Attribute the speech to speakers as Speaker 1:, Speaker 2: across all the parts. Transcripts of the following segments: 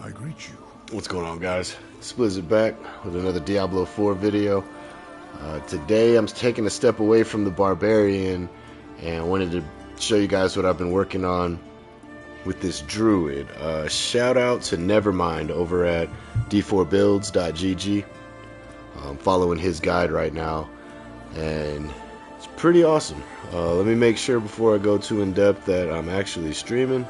Speaker 1: I greet you.
Speaker 2: What's going on, guys? Xsplzit back with another Diablo 4 video. Today I'm taking a step away from the Barbarian and wanted to show you guys what I've been working on with this Druid. Shout out to NeverMind over at d4builds.gg. I'm following his guide right now and it's pretty awesome. Let me make sure before I go too in depth that I'm actually streaming.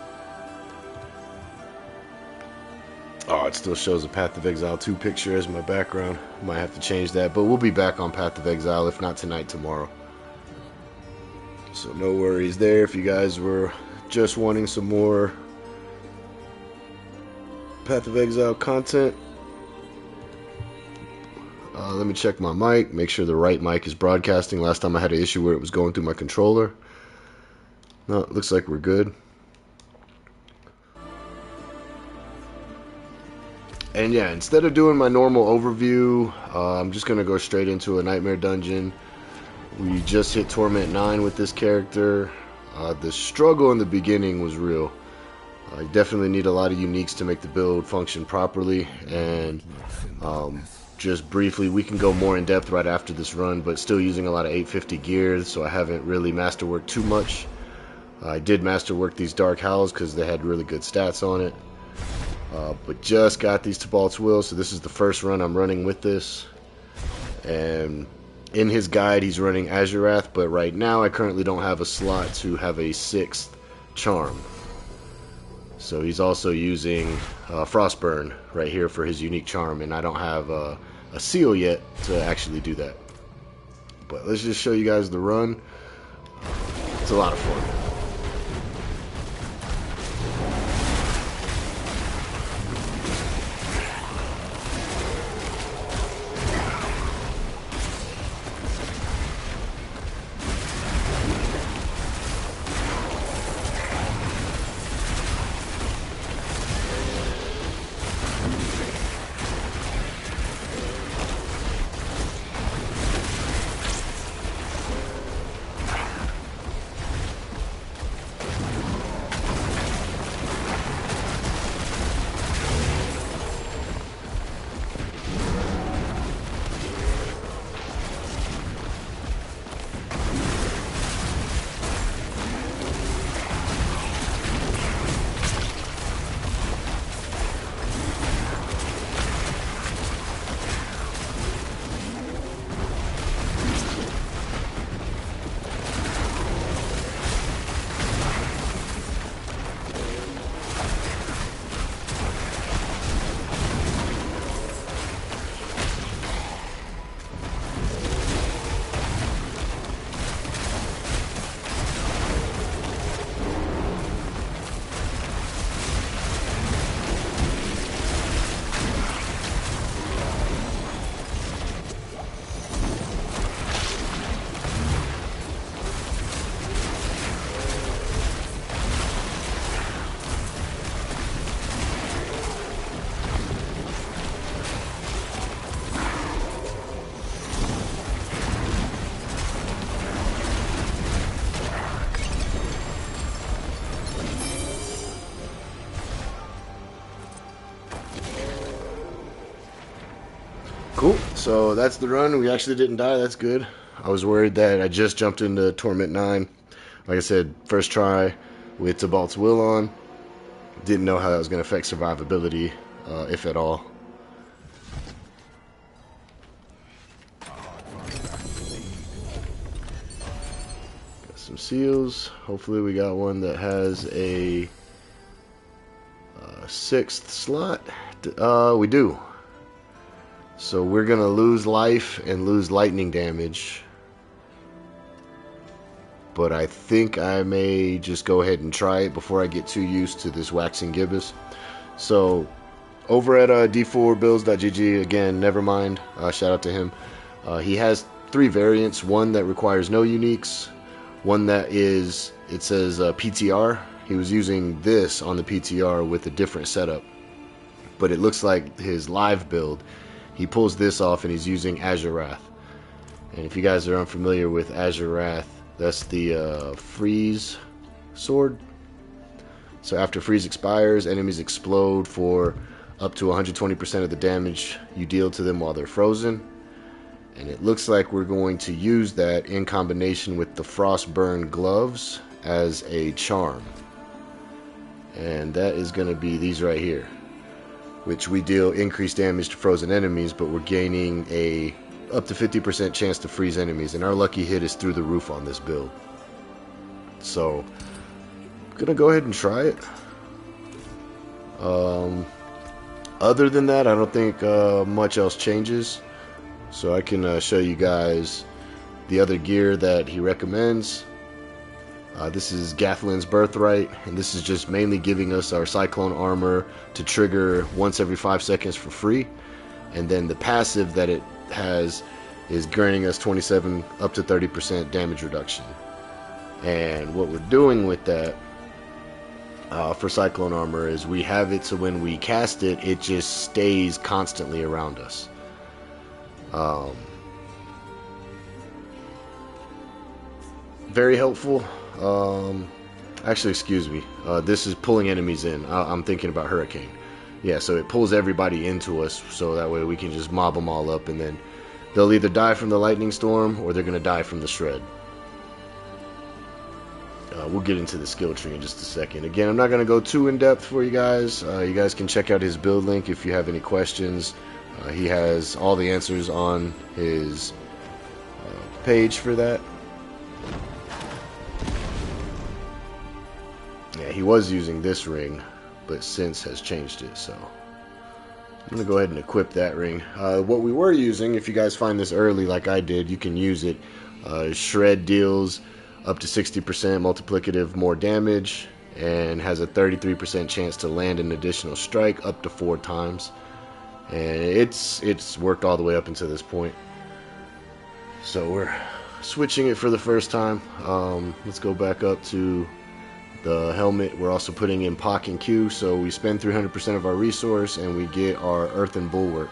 Speaker 2: Oh, it still shows a Path of Exile 2 picture as my background. Might have to change that, but we'll be back on Path of Exile, if not tonight, tomorrow. So no worries there if you guys were just wanting some more Path of Exile content. Let me check my mic, make sure the right mic is broadcasting. Last time I had an issue where it was going through my controller. No, it looks like we're good. And yeah, instead of doing my normal overview, I'm just going to go straight into a Nightmare Dungeon. We just hit Torment 9 with this character. The struggle in the beginning was real. You definitely need a lot of uniques to make the build function properly. And just briefly, we can go more in depth right after this run, but still using a lot of 850 gear, so I haven't really masterworked too much. I did masterwork these Dark Howls because they had really good stats on it. But just got these Tibalt's Will, so this is the first run I'm running with this. And in his guide, he's running Azurath, but right now I currently don't have a slot to have a 6th charm. So he's also using Frostburn right here for his unique charm, and I don't have a seal yet to actually do that. But let's just show you guys the run. It's a lot of fun. Cool, so that's the run. We actually didn't die, that's good. I was worried that I just jumped into Torment 9. Like I said, first try with Tibalt's Will on. Didn't know how that was going to affect survivability, if at all. Got some seals. Hopefully we got one that has a 6th slot. We do. So we're going to lose life and lose lightning damage. But I think I may just go ahead and try it before I get too used to this waxing gibbous. So over at d4builds.gg, again, NeverMind, shout out to him. He has 3 variants. One that requires no uniques. One that is, it says PTR. He was using this on the PTR with a different setup. But it looks like his live build, he pulls this off and he's using Azurath. And if you guys are unfamiliar with Azurath, that's the freeze sword. So after freeze expires, enemies explode for up to 120% of the damage you deal to them while they're frozen. And it looks like we're going to use that in combination with the Frostburn gloves as a charm. And that is going to be these right here, which we deal increased damage to frozen enemies, but we're gaining a up to 50% chance to freeze enemies, and our lucky hit is through the roof on this build. So I'm gonna go ahead and try it. Other than that, I don't think much else changes, so I can show you guys the other gear that he recommends. This is Gathlin's Birthright, and this is just mainly giving us our Cyclone armor to trigger once every 5 seconds for free. And then the passive that it has is granting us 27 up to 30% damage reduction. And what we're doing with that for Cyclone armor is we have it so when we cast it, it just stays constantly around us. Very helpful. Actually, excuse me. This is pulling enemies in. I'm thinking about Hurricane. Yeah, so it pulls everybody into us, so that way we can just mob them all up, and then they'll either die from the lightning storm or they're going to die from the shred. We'll get into the skill tree in just a second. Again, I'm not going to go too in depth for you guys. You guys can check out his build link if you have any questions. He has all the answers on his page for that. Yeah, he was using this ring, but since has changed it, so I'm going to go ahead and equip that ring. What we were using, if you guys find this early like I did, you can use it. Shred deals up to 60% multiplicative more damage and has a 33% chance to land an additional strike up to 4 times. And it's worked all the way up until this point. So we're switching it for the first time. Let's go back up to the helmet. We're also putting in Pock and Q, so we spend 300% of our resource and we get our Earthen Bulwark,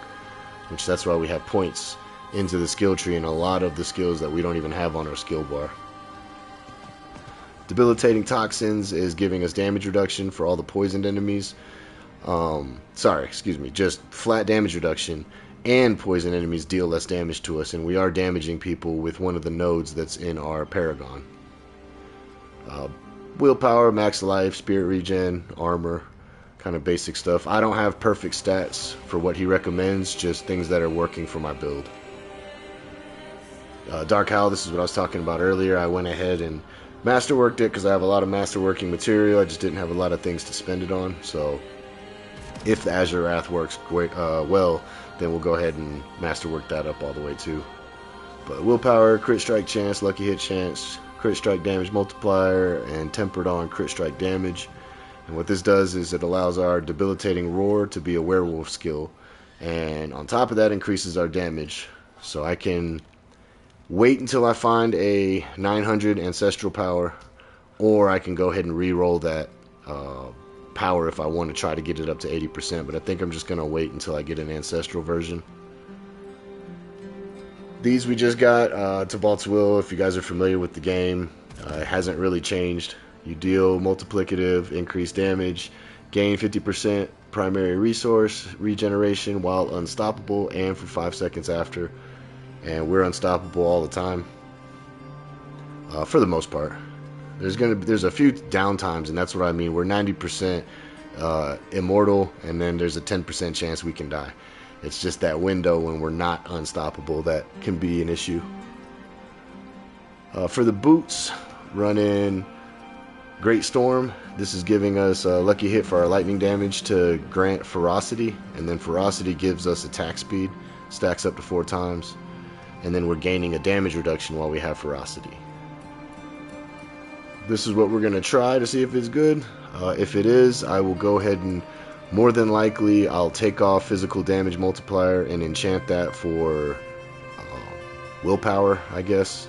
Speaker 2: which that's why we have points into the skill tree and a lot of the skills that we don't even have on our skill bar. Debilitating Toxins is giving us damage reduction for all the poisoned enemies. Just flat damage reduction, and poison enemies deal less damage to us, and we are damaging people with one of the nodes that's in our Paragon. Willpower, max life, spirit regen, armor, kind of basic stuff. I don't have perfect stats for what he recommends, just things that are working for my build. Dark Howl, this is what I was talking about earlier. I went ahead and masterworked it because I have a lot of masterworking material. I just didn't have a lot of things to spend it on. So if the Azure Wrath works well, then we'll go ahead and masterwork that up all the way too. But willpower, crit strike chance, lucky hit chance, crit strike damage multiplier, and tempered on crit strike damage. And what this does is it allows our debilitating roar to be a werewolf skill, and on top of that increases our damage. So I can wait until I find a 900 ancestral power, or I can go ahead and re-roll that power if I want to try to get it up to 80%, but I think I'm just going to wait until I get an ancestral version. These we just got to Vault's Will. If you guys are familiar with the game, it hasn't really changed. You deal multiplicative increased damage, gain 50% primary resource regeneration while unstoppable and for 5 seconds after. And we're unstoppable all the time, for the most part. There's a few downtimes, and that's what I mean. We're 90% immortal, and then there's a 10% chance we can die. It's just that window when we're not unstoppable that can be an issue. For the boots, run in Great Storm. This is giving us a lucky hit for our lightning damage to grant ferocity, and then ferocity gives us attack speed, stacks up to 4 times. And then we're gaining a damage reduction while we have ferocity. This is what we're going to try to see if it's good. If it is, I will go ahead and more than likely I'll take off physical damage multiplier and enchant that for willpower, I guess.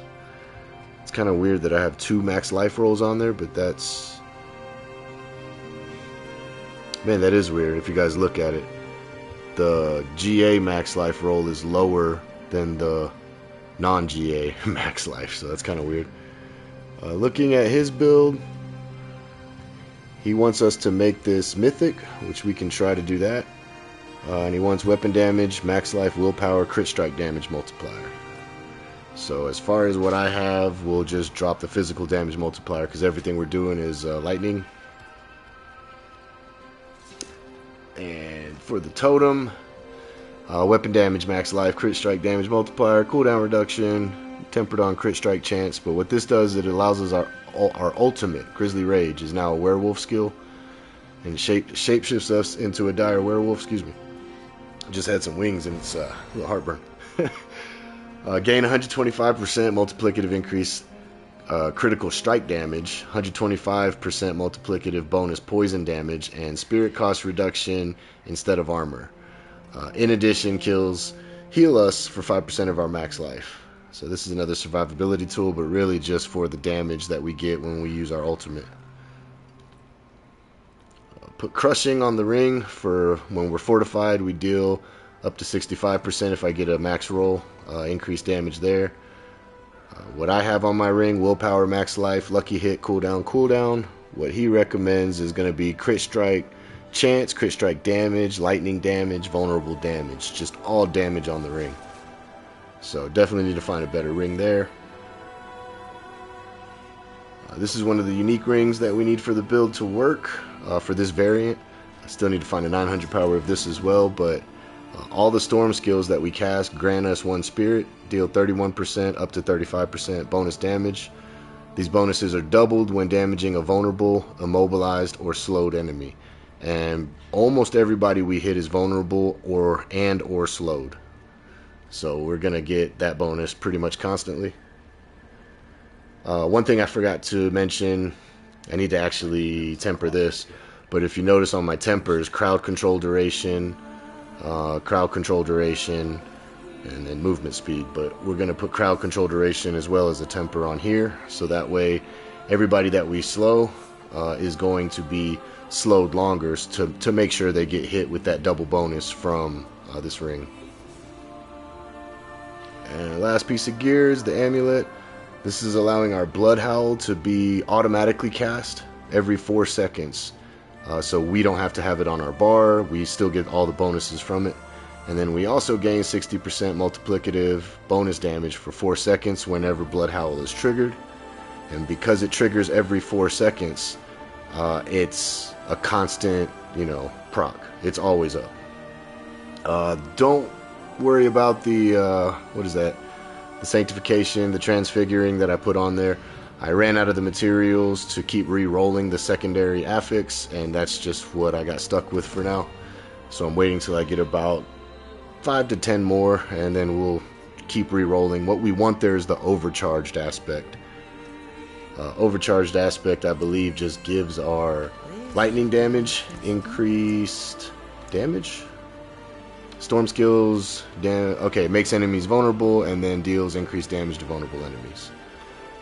Speaker 2: It's kind of weird that I have 2 max life rolls on there, but that's... Man, that is weird if you guys look at it. The GA max life roll is lower than the non-GA max life, so that's kind of weird. Looking at his build, he wants us to make this mythic, which we can try to do that. And he wants weapon damage, max life, willpower, crit strike damage multiplier. So as far as what I have, we'll just drop the physical damage multiplier because everything we're doing is lightning. And for the totem, weapon damage, max life, crit strike damage multiplier, cooldown reduction, tempered on crit strike chance. But what this does, it allows us our ultimate, Grizzly Rage, is now a werewolf skill. And shapeshifts us into a dire werewolf, excuse me. Just had some wings and it's a little heartburn. Gain 125% multiplicative increase critical strike damage, 125% multiplicative bonus poison damage, and spirit cost reduction instead of armor. In addition, kills heal us for 5% of our max life. So this is another survivability tool, but really just for the damage that we get when we use our ultimate. Put crushing on the ring for when we're fortified. We deal up to 65% if I get a max roll, increased damage there. What I have on my ring, willpower, max life, lucky hit, cooldown. What he recommends is going to be crit strike chance, crit strike damage, lightning damage, vulnerable damage. Just all damage on the ring. So definitely need to find a better ring there. This is one of the unique rings that we need for the build to work for this variant. I still need to find a 900 power of this as well, but all the storm skills that we cast grant us 1 spirit, deal 31% up to 35% bonus damage. These bonuses are doubled when damaging a vulnerable, immobilized, or slowed enemy. And almost everybody we hit is vulnerable or slowed. So we're going to get that bonus pretty much constantly. One thing I forgot to mention, I need to actually temper this, but if you notice on my tempers, crowd control duration, and then movement speed. But we're going to put crowd control duration as well as a temper on here, so that way everybody that we slow is going to be slowed longer to make sure they get hit with that double bonus from this ring. And last piece of gear is the amulet. This is allowing our Blood Howl to be automatically cast every 4 seconds. So we don't have to have it on our bar. We still get all the bonuses from it. And then we also gain 60% multiplicative bonus damage for 4 seconds whenever Blood Howl is triggered. And because it triggers every 4 seconds, it's a constant, proc. It's always up. Don't worry about the, what is that? The sanctification, the transfiguring that I put on there. I ran out of the materials to keep re-rolling the secondary affix, and that's just what I got stuck with for now. So I'm waiting till I get about 5 to 10 more, and then we'll keep re-rolling. What we want there is the overcharged aspect. Overcharged aspect, I believe, just gives our lightning damage increased damage. Storm skills, okay, makes enemies vulnerable and then deals increased damage to vulnerable enemies.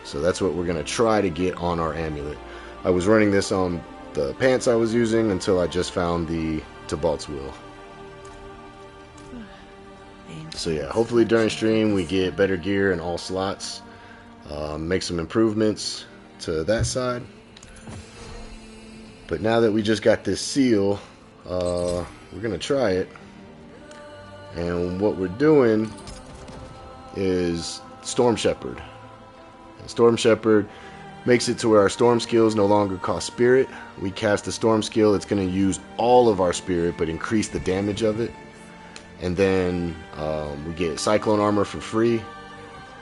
Speaker 2: So that's what we're going to try to get on our amulet. I was running this on the pants I was using until I just found the Tibalt's Will. So yeah, hopefully during stream we get better gear in all slots. Make some improvements to that side. But now that we just got this seal, we're going to try it. And what we're doing is Storm Shepherd. And Storm Shepherd makes it to where our storm skills no longer cost spirit. We cast a storm skill, it's going to use all of our spirit but increase the damage of it. And then we get Cyclone Armor for free.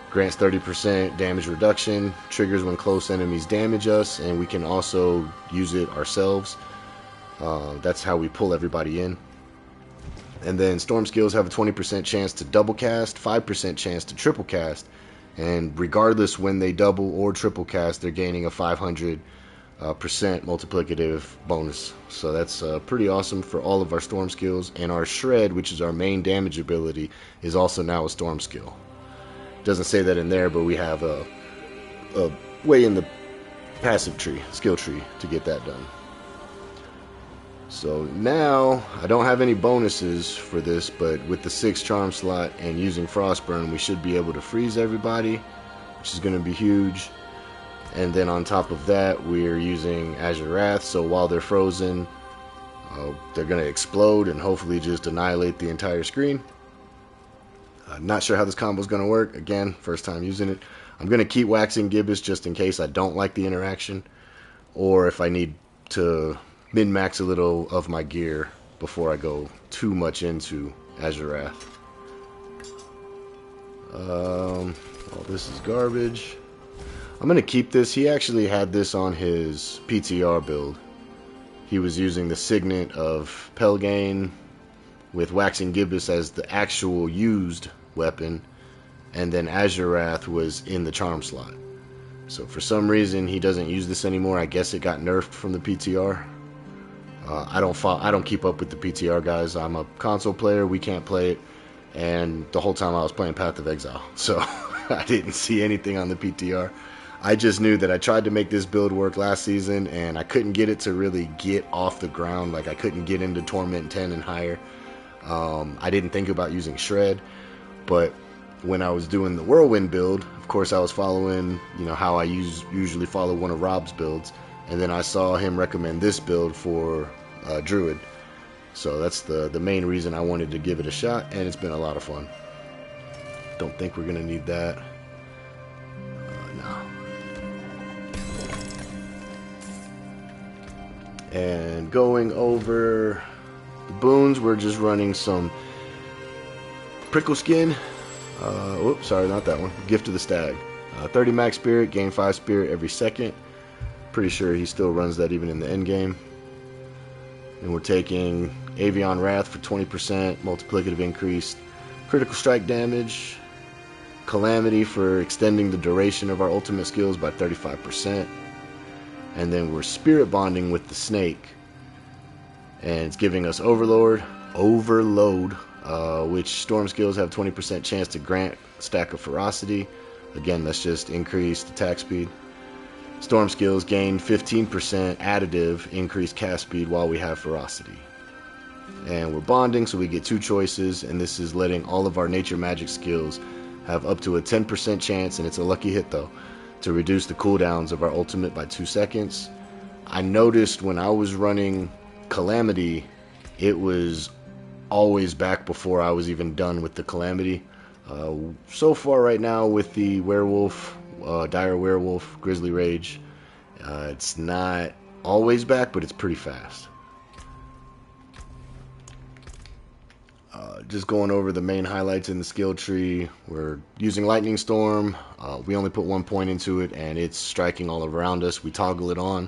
Speaker 2: Grants 30% damage reduction. Triggers when close enemies damage us. And we can also use it ourselves. That's how we pull everybody in. And then storm skills have a 20% chance to double cast, 5% chance to triple cast, and regardless when they double or triple cast, they're gaining a 500% multiplicative bonus. So that's pretty awesome for all of our storm skills. And our shred, which is our main damage ability, is also now a storm skill. Doesn't say that in there, but we have a way in the passive tree, skill tree, to get that done. So now, I don't have any bonuses for this, but with the 6 charm slot and using Frostburn, we should be able to freeze everybody, which is going to be huge. And then on top of that, we're using Azure Wrath, so while they're frozen, They're going to explode and hopefully just annihilate the entire screen. Not sure how this combo is going to work. Again, first time using it. I'm going to keep waxing gibbous just in case I don't like the interaction, or if I need to min-max a little of my gear before I go too much into Azurath. Oh, this is garbage. I'm going to keep this. He actually had this on his PTR build. He was using the Signet of Pelgain with Waxing Gibbous as the actual used weapon, and then Azurath was in the charm slot. So for some reason he doesn't use this anymore. I guess it got nerfed from the PTR. I don't keep up with the PTR, guys. I'm a console player. We can't play it, and the whole time I was playing Path of Exile, so I didn't see anything on the PTR. I just knew that I tried to make this build work last season, and I couldn't get it to really get off the ground. Like, I couldn't get into Torment 10 and higher. I didn't think about using Shred, but when I was doing the Whirlwind build, of course I was following, how I usually follow one of Rob's builds, and then I saw him recommend this build for Druid. So that's the main reason I wanted to give it a shot, and it's been a lot of fun. Don't think we're going to need that. No. And going over the boons, we're just running some Prickle Skin. Oops, sorry, not that one. Gift of the Stag. 30 max spirit, gain 5 spirit every second. Pretty sure he still runs that even in the end game. And we're taking Avian Wrath for 20%, multiplicative increase, critical strike damage, Calamity for extending the duration of our ultimate skills by 35%. And then we're spirit bonding with the snake, and it's giving us Overload, which storm skills have 20% chance to grant stack of ferocity. Again, that's just increased attack speed. Storm skills gain 15% additive increased cast speed while we have ferocity. And we're bonding, so we get 2 choices, and this is letting all of our nature magic skills have up to a 10% chance, and it's a lucky hit though, to reduce the cooldowns of our ultimate by 2 seconds. I noticed when I was running Calamity, it was always back before I was even done with the Calamity. So far right now with the Werewolf, Dire Werewolf, Grizzly Rage, it's not always back, but it's pretty fast. Just going over the main highlights in the skill tree, we're using Lightning Storm. We only put 1 point into it, and it's striking all around us. We toggle it on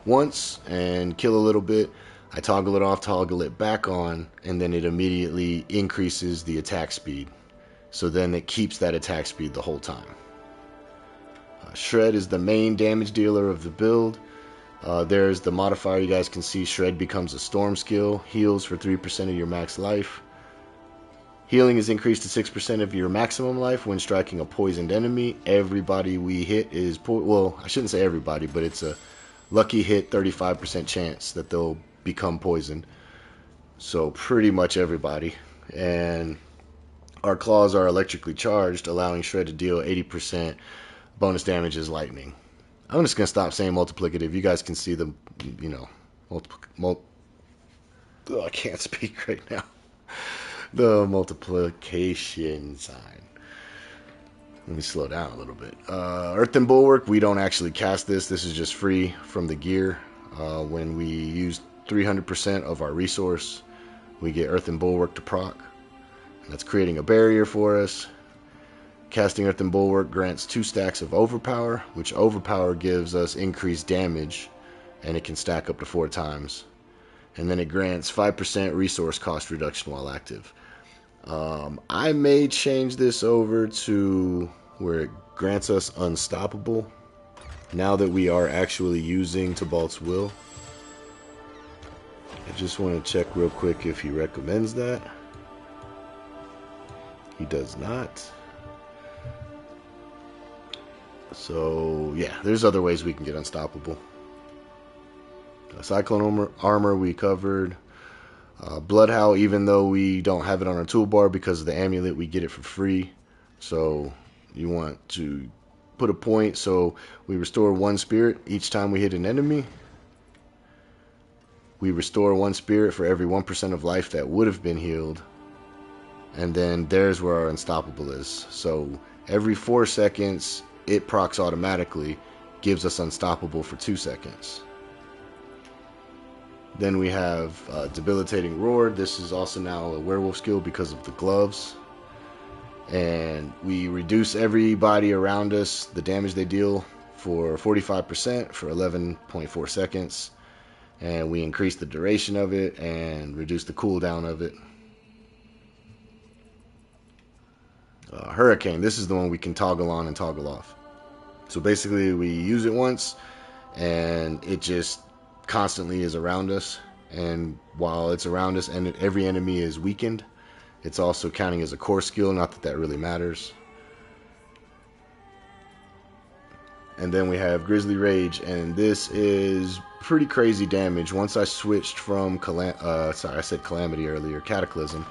Speaker 2: once and kill a little bit. I toggle it off, toggle it back on, and then it immediately increases the attack speed. So then it keeps that attack speed the whole time. Shred is the main damage dealer of the build. There's the modifier. You guys can see Shred becomes a storm skill. Heals for 3% of your max life. Healing is increased to 6% of your maximum life when striking a poisoned enemy. Everybody we hit is... well, I shouldn't say everybody, but it's a lucky hit, 35% chance that they'll become poisoned. So pretty much everybody. And our claws are electrically charged, allowing Shred to deal 80% bonus damage as lightning. I'm just going to stop saying multiplicative. You guys can see the, I can't speak right now. The multiplication sign. Let me slow down a little bit. Earthen Bulwark, we don't actually cast this. This is just free from the gear. When we use 300% of our resource, we get Earthen Bulwark to proc. That's creating a barrier for us. Casting Earthen Bulwark grants 2 stacks of Overpower, which Overpower gives us increased damage, and it can stack up to 4 times. And then it grants 5% resource cost reduction while active. I may change this over to where it grants us Unstoppable, now that we are actually using Tibalt's Will. I just want to check real quick if he recommends that. He does not. So, yeah, there's other ways we can get Unstoppable. Cyclone Armor we covered. Bloodhowl, even though we don't have it on our toolbar because of the amulet, we get it for free. So you want to put a point so we restore 1 spirit each time we hit an enemy. we restore 1 spirit for every 1% of life that would have been healed. And then there's where our unstoppable is. So every 4 seconds, it procs automatically, gives us unstoppable for 2 seconds. Then we have debilitating roar. This is also now a werewolf skill because of the gloves. And we reduce everybody around us, the damage they deal, for 45% for 11.4 seconds. And we increase the duration of it and reduce the cooldown of it. Hurricane, this is the one we can toggle on and toggle off. So basically we use it once and it just constantly is around us, and while it's around us and every enemy is weakened, it's also counting as a core skill, not that that really matters. And then we have Grizzly Rage, and this is pretty crazy damage. Once I switched from Calamity earlier, Cataclysm.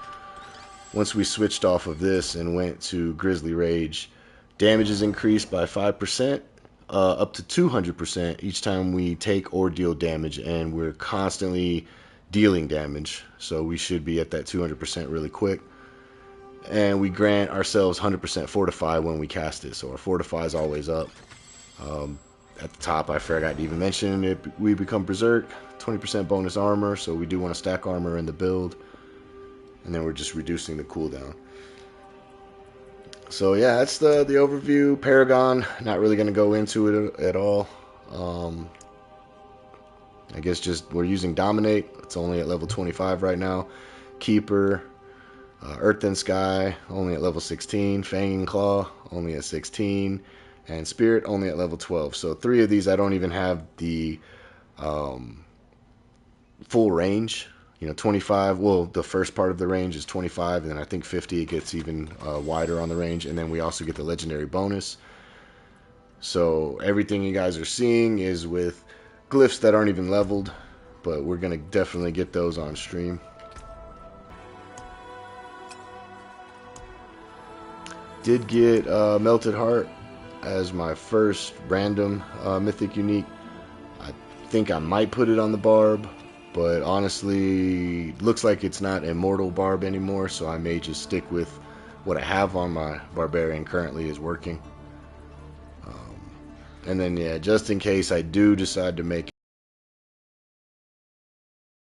Speaker 2: Once we switched off of this and went to Grizzly Rage, damage is increased by 5%, up to 200% each time we take or deal damage, and we're constantly dealing damage, so we should be at that 200% really quick. And we grant ourselves 100% Fortify when we cast it, so our Fortify is always up. At the top, I forgot to even mention it, we become Berserk, 20% bonus armor, so we do want to stack armor in the build. And then we're just reducing the cooldown. So yeah, that's the overview. Paragon, not really going to go into it at all. I guess just we're using Dominate. It's only at level 25 right now. Keeper, Earth and Sky, only at level 16. Fang and Claw, only at 16. And Spirit, only at level 12. So 3 of these I don't even have the full range. You know, 25, well, the first part of the range is 25, and then I think 50, it gets even wider on the range, and then we also get the legendary bonus. So everything you guys are seeing is with glyphs that aren't even leveled, but we're going to definitely get those on stream. Did get Melted Heart as my first random mythic unique. I think I might put it on the Barb, but honestly, looks like it's not Immortal Barb anymore, so I may just stick with what I have on my Barbarian currently is working. And then, yeah, just in case I do decide to make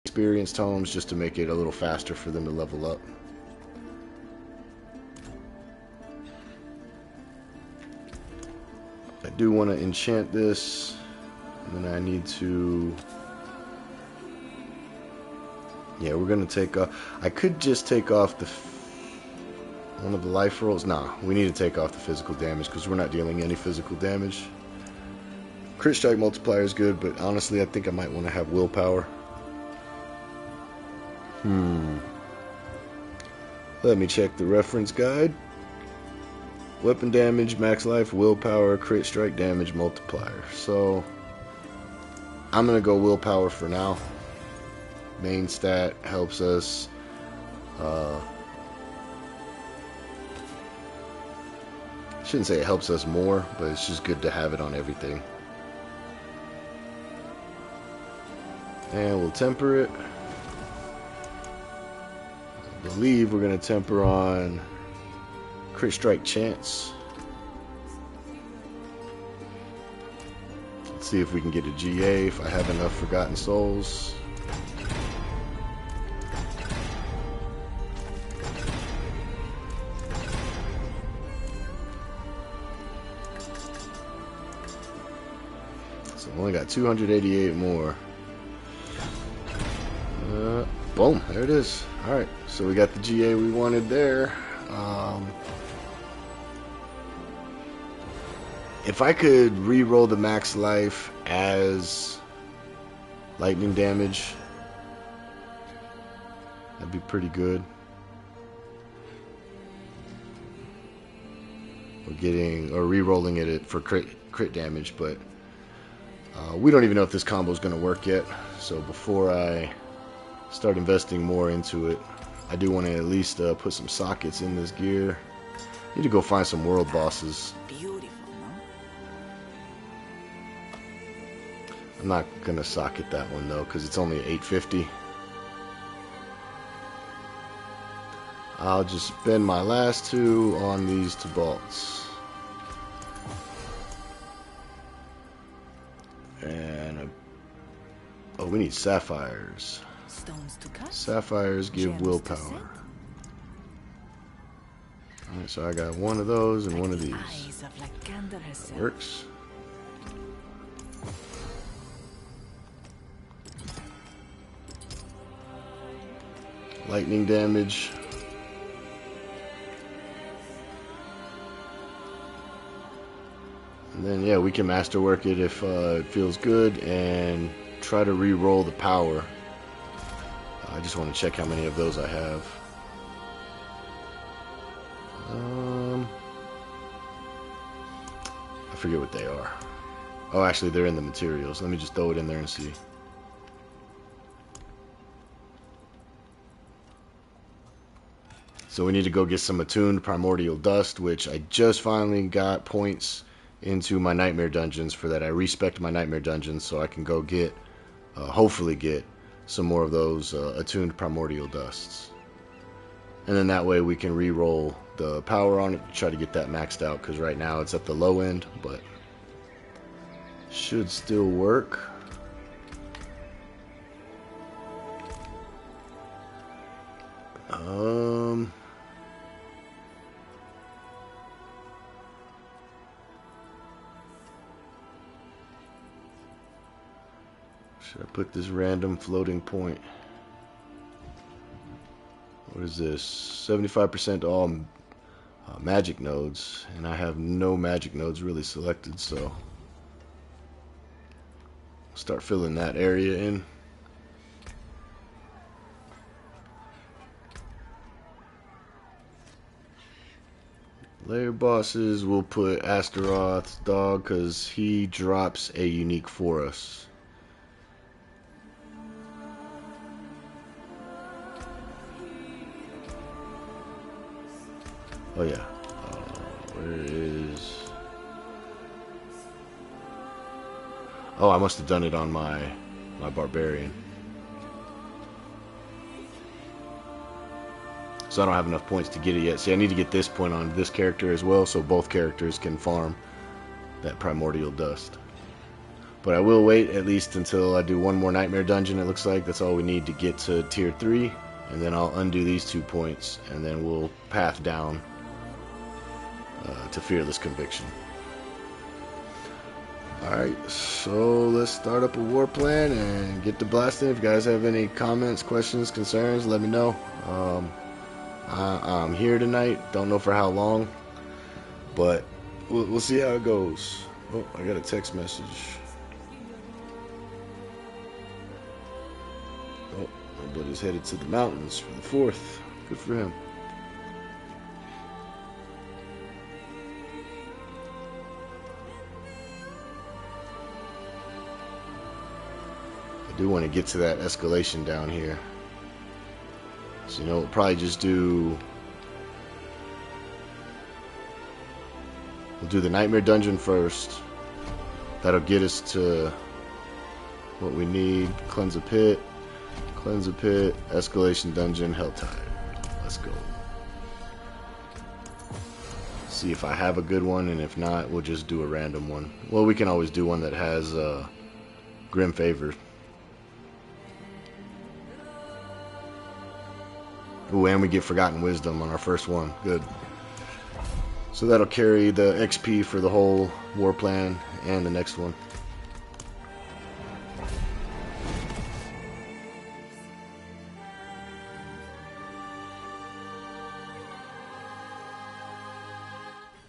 Speaker 2: experience tomes, just to make it a little faster for them to level up. I do want to enchant this, and then I need to... Yeah, we're going to take off... I could just take off the... one of the life rolls. Nah, we need to take off the physical damage because we're not dealing any physical damage. Crit strike multiplier is good, but honestly, I think I might want to have willpower. Let me check the reference guide. Weapon damage, max life, willpower, crit strike damage multiplier. So, I'm going to go willpower for now. Main stat helps us shouldn't say it helps us more, but it's just good to have it on everything. And we'll temper it. I believe we're going to temper on crit strike chance. Let's see if we can get a GA if I have enough Forgotten Souls. So I've only got 288 more. Boom, there it is. Alright, so we got the GA we wanted there. If I could re-roll the max life as lightning damage, that'd be pretty good. Or re-rolling it for crit damage, but we don't even know if this combo is going to work yet. So before I start investing more into it, I do want to at least put some sockets in this gear. Need to go find some world bosses.
Speaker 1: Beautiful,
Speaker 2: I'm not gonna socket that one though, because it's only 850. I'll just spend my last 2 on these Tabalts. And oh, we need sapphires.
Speaker 1: Stones to cut.
Speaker 2: Sapphires give willpower. Alright, so I got one of those and one of these. That works. Lightning damage. And then, yeah, we can masterwork it if it feels good and try to re-roll the power. I just want to check how many of those I have. I forget what they are. Oh, actually, they're in the materials. Let me just throw it in there and see. So we need to go get some attuned primordial dust, which I just finally got points into my nightmare dungeons for that. I respect my nightmare dungeons so I can go get, hopefully get some more of those attuned primordial dusts. And then that way we can re-roll the power on it to try to get that maxed out, because right now it's at the low end, but should still work. Should I put this random floating point? What is this? 75% to all magic nodes, and I have no magic nodes really selected, so start filling that area in. Layer bosses, we'll put Astaroth's dog because he drops a unique for us. Oh yeah, where is... Oh, I must have done it on my barbarian. So I don't have enough points to get it yet. See, I need to get this point on this character as well, so both characters can farm that primordial dust. But I will wait at least until I do one more nightmare dungeon. It looks like that's all we need to get to tier 3, and then I'll undo these 2 points, and then we'll path down to Fearless Conviction. Alright, so let's start up a war plan and get to blasting. If you guys have any comments, questions, concerns, let me know. I'm here tonight, don't know for how long, but we'll see how it goes. Oh, I got a text message. Oh, my buddy's headed to the mountains for the 4th. Good for him. I do want to get to that escalation down here. So, you know, we'll probably just do... We'll do the Nightmare Dungeon first. That'll get us to what we need. Cleanse a Pit, Escalation Dungeon, Helltide. Let's go. See if I have a good one, and if not, we'll just do a random one. Well, we can always do one that has Grim Favor. Ooh, and we get Forgotten Wisdom on our first one. Good. So that'll carry the XP for the whole war plan and the next one.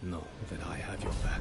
Speaker 3: Know that I have your back.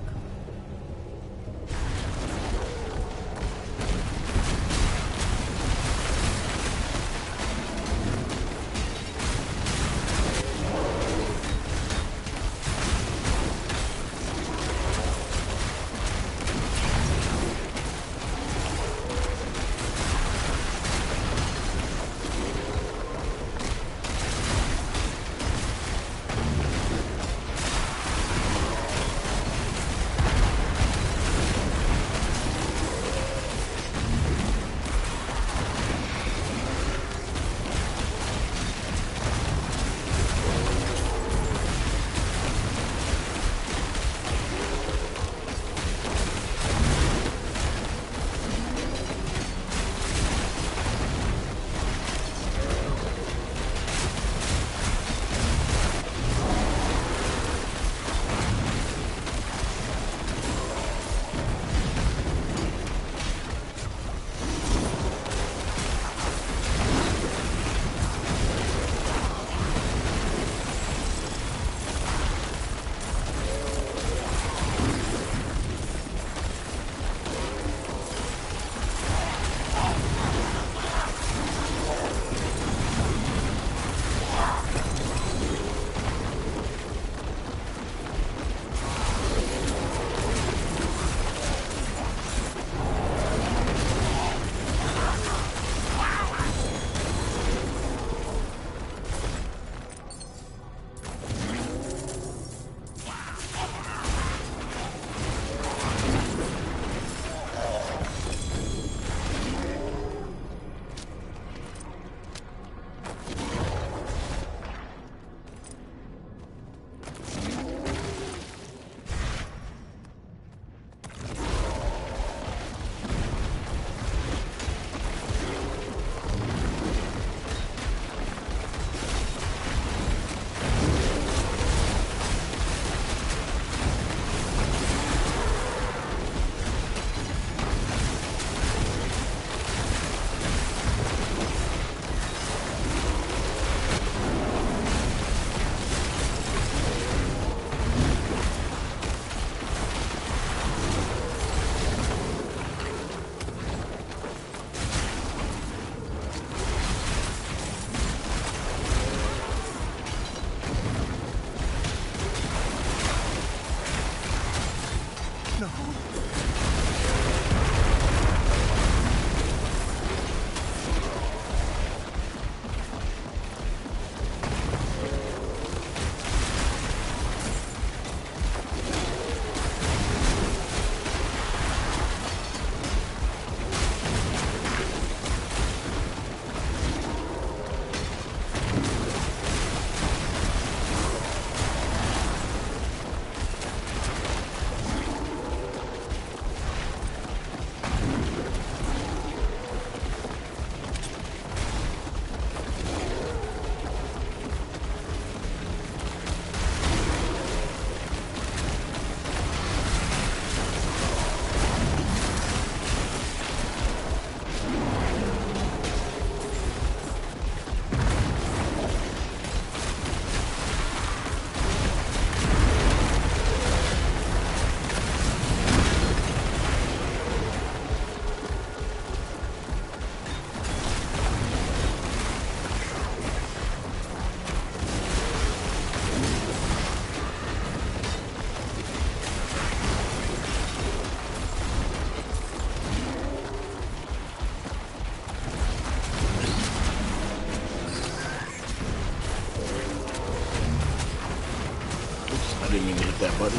Speaker 2: that button.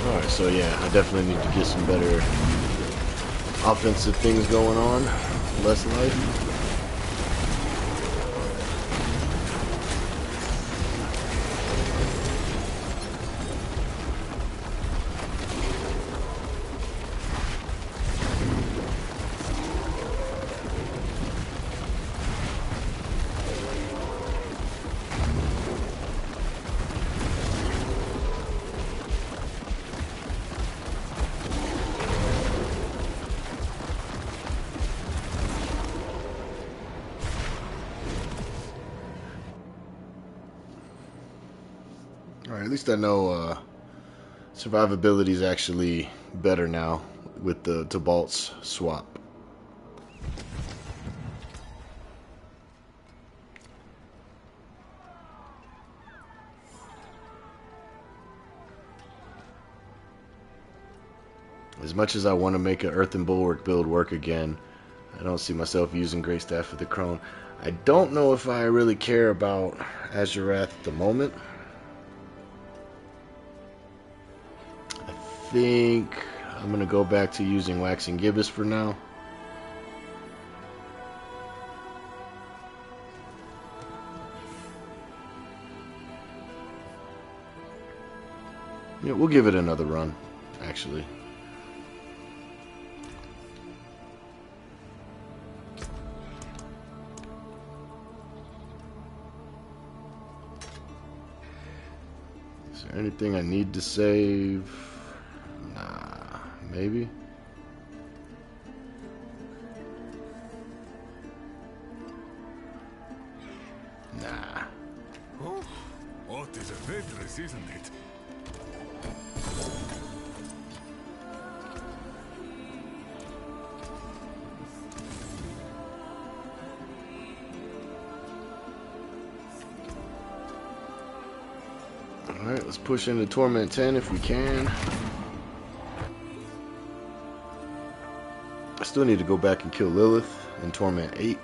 Speaker 2: Alright, so yeah, I definitely need to get some better offensive things going on. Less life. Alright, at least I know survivability is actually better now with the Tibalt's swap. As much as I want to make an Earthen Bulwark build work again, I don't see myself using Great Staff of the Crone. I don't know if I really care about Azurath at the moment. I think I'm going to go back to using Waxing Gibbous for now. Yeah, we'll give it another run, actually. Is there anything I need to save? Nah, maybe. Nah.
Speaker 1: Oh, what is a waitress, isn't it?
Speaker 2: Alright, let's push into Torment 10 if we can. I still need to go back and kill Lilith in Torment 8.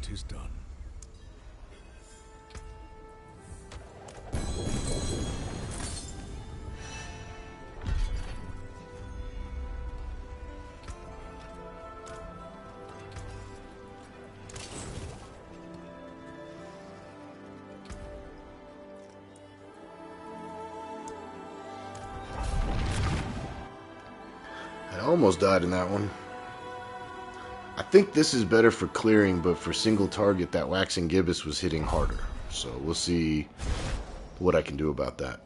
Speaker 1: it is done.
Speaker 2: I almost died in that one. I think this is better for clearing, but for single target, that waxing gibbous was hitting harder. So we'll see what I can do about that.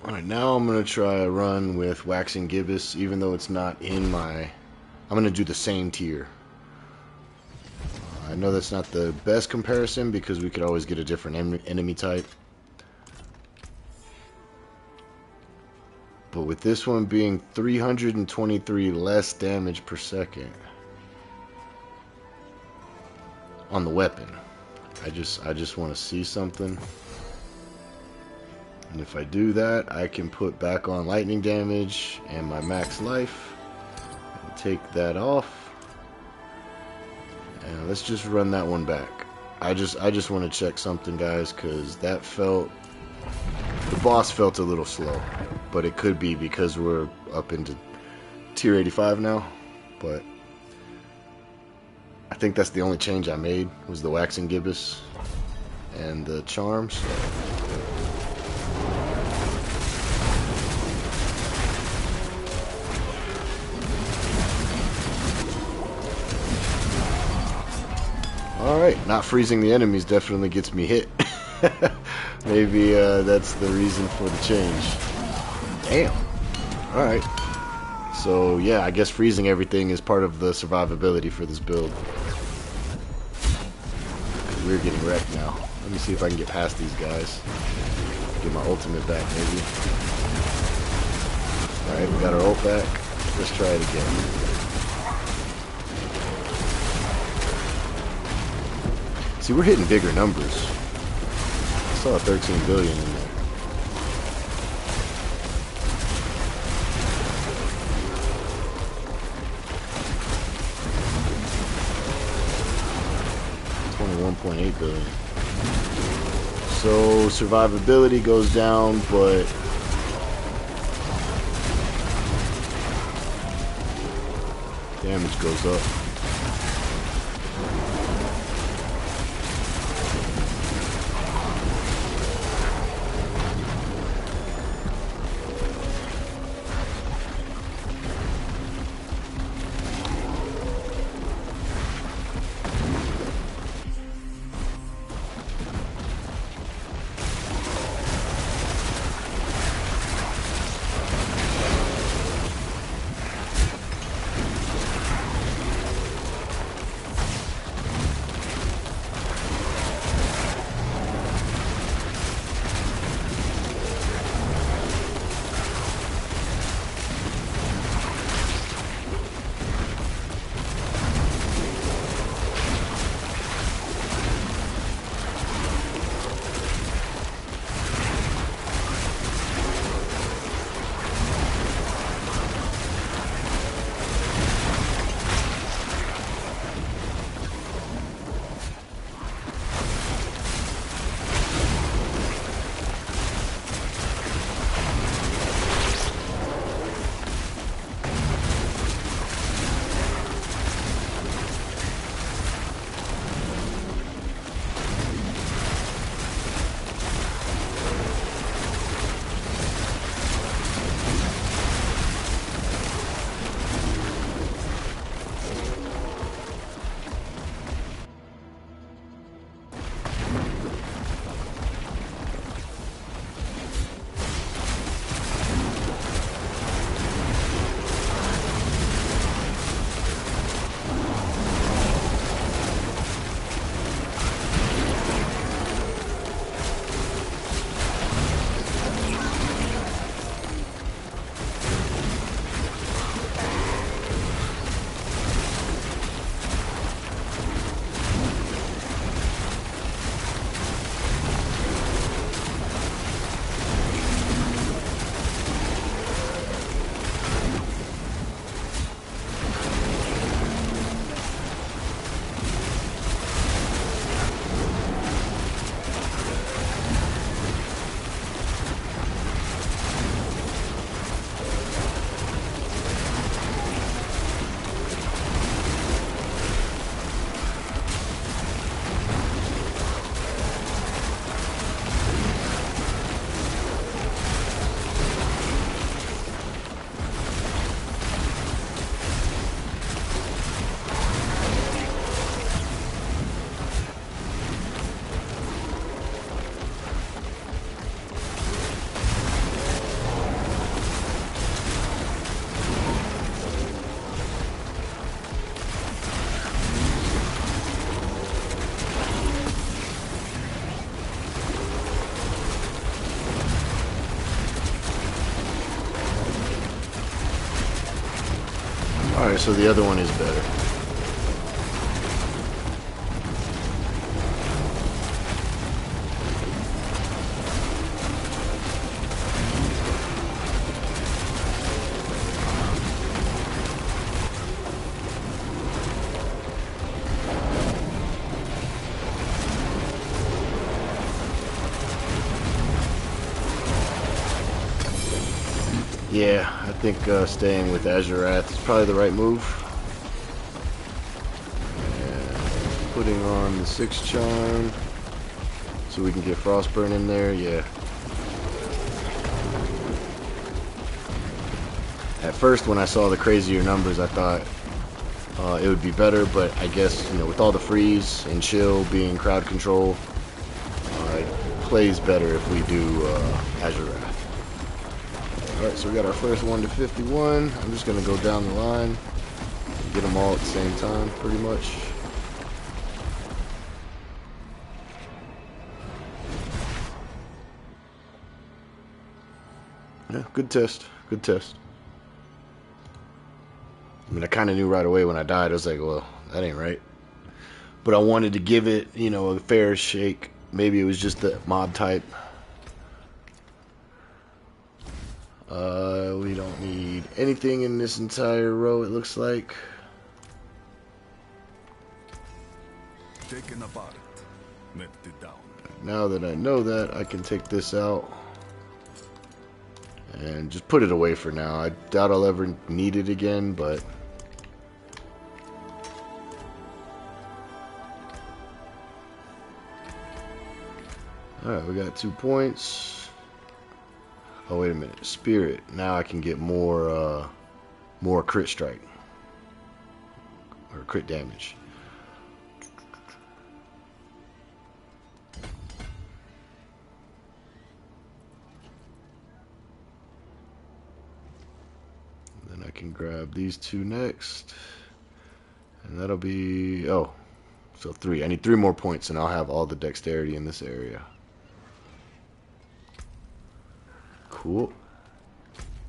Speaker 2: Alright, now I'm going to try a run with Waxing Gibbous, even though it's not in my... I'm going to do the same tier. I know that's not the best comparison because we could always get a different enemy type. But with this one being 323 less damage per second on the weapon, I just want to see something. And if I do that, I can put back on lightning damage and my max life. And take that off. And let's just run that one back. I just want to check something, guys, because that felt... The boss felt a little slow. But it could be because we're up into tier 85 now. But I think that's the only change I made, was the waxing gibbous and the charms. Alright, not freezing the enemies definitely gets me hit. Maybe that's the reason for the change. Damn. Alright. So yeah, I guess freezing everything is part of the survivability for this build. We're getting wrecked now. Let me see if I can get past these guys. Get my ultimate back, maybe. Alright, we got our ult back. Let's try it again. See, we're hitting bigger numbers. I saw 13 billion in there. $21.8 billion. So survivability goes down, but damage goes up. Alright, so the other one is better. Yeah, I think staying with Azurath is probably the right move. And putting on the 6 charm so we can get Frostburn in there, yeah. At first when I saw the crazier numbers I thought it would be better, but I guess, you know, with all the freeze and chill being crowd control, it plays better if we do Azurath. Alright, so we got our first 1 to 51. I'm just going to go down the line, get them all at the same time, pretty much. Yeah, good test, good test. I mean, I kind of knew right away when I died. I was like, well, that ain't right. But I wanted to give it, you know, a fair shake. Maybe it was just the mob type. We don't need anything in this entire row, it looks like.
Speaker 1: Taken apart. Left it down.
Speaker 2: Now that I know that, I can take this out and just put it away for now. I doubt I'll ever need it again, but alright, we got 2 points. Oh, wait a minute. Spirit. Now I can get more crit strike. Or crit damage. Then I can grab these 2 next. And that'll be... oh. So 3. I need 3 more points and I'll have all the dexterity in this area. Cool.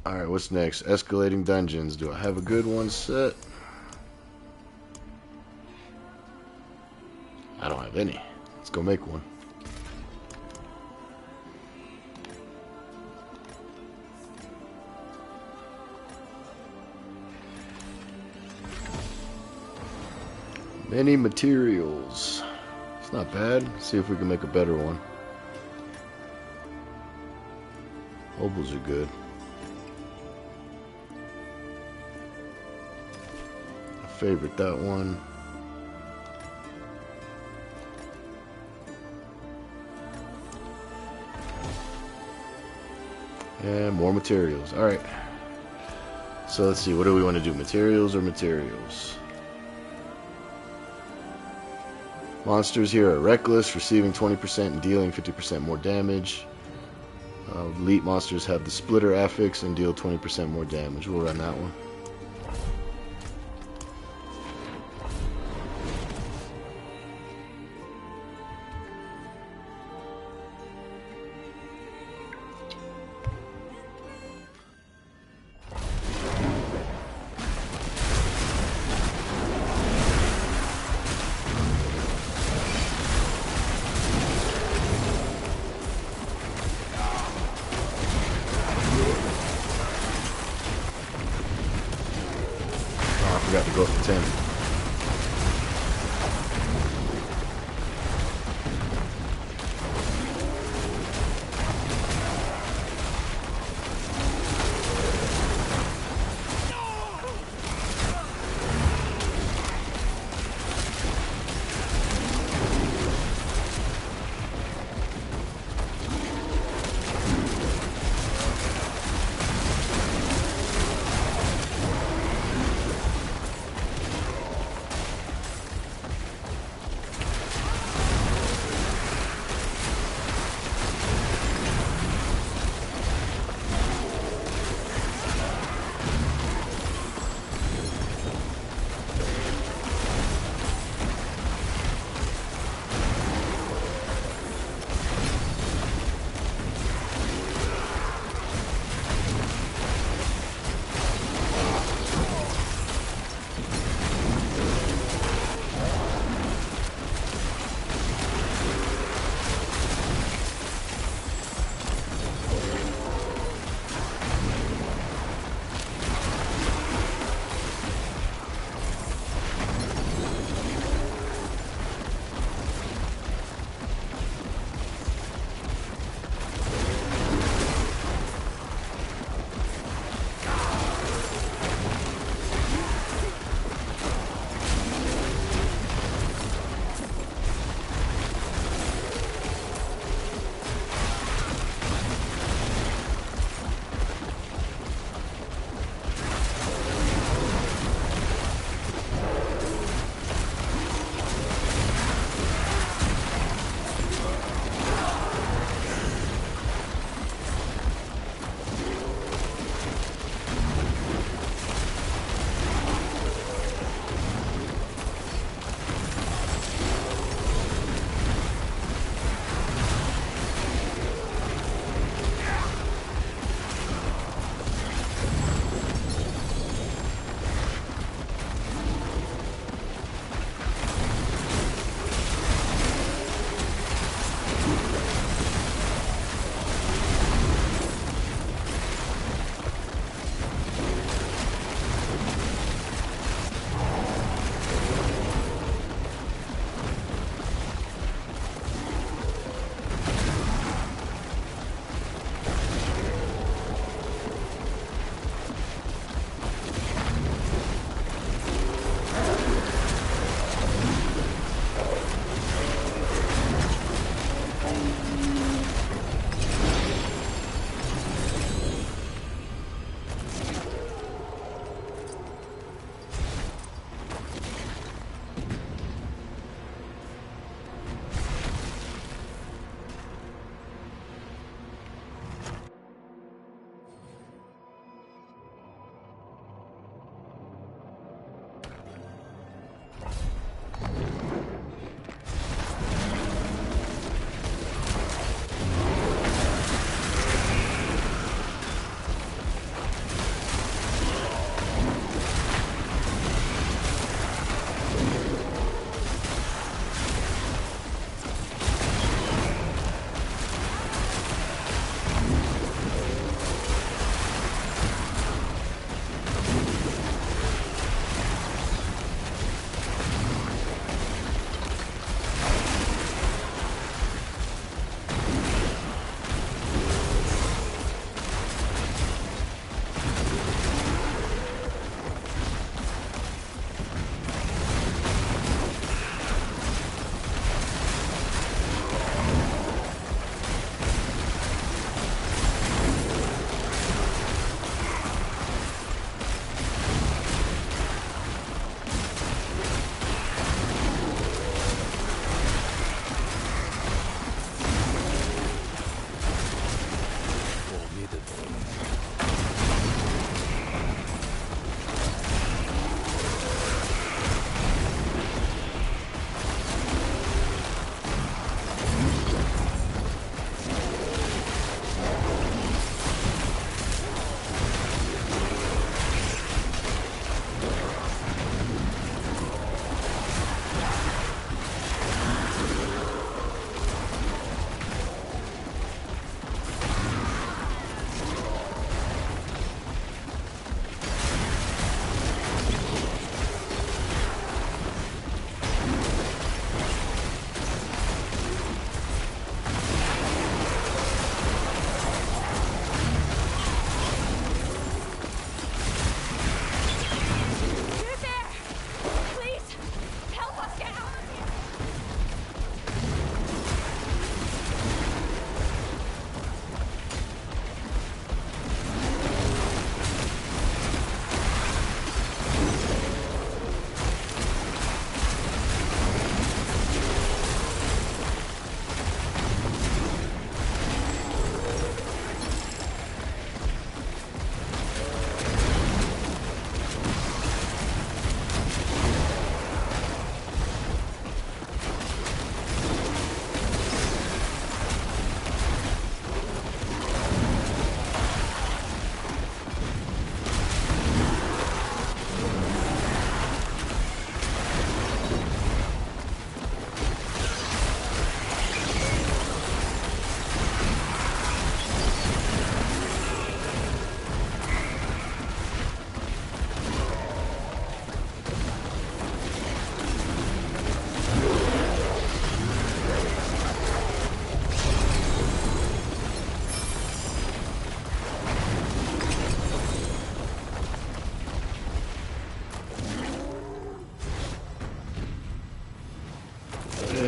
Speaker 2: Alright, what's next? Escalating dungeons. Do I have a good one set? I don't have any. Let's go make one. Many materials. It's not bad. Let's see if we can make a better one. Opals are good. I favorite that one. And more materials. Alright. So let's see. What do we want to do? Materials or materials? Monsters here are reckless, receiving 20% and dealing 50% more damage. Elite monsters have the splitter affix and deal 20% more damage. We'll run that one. I forgot to go up to 10.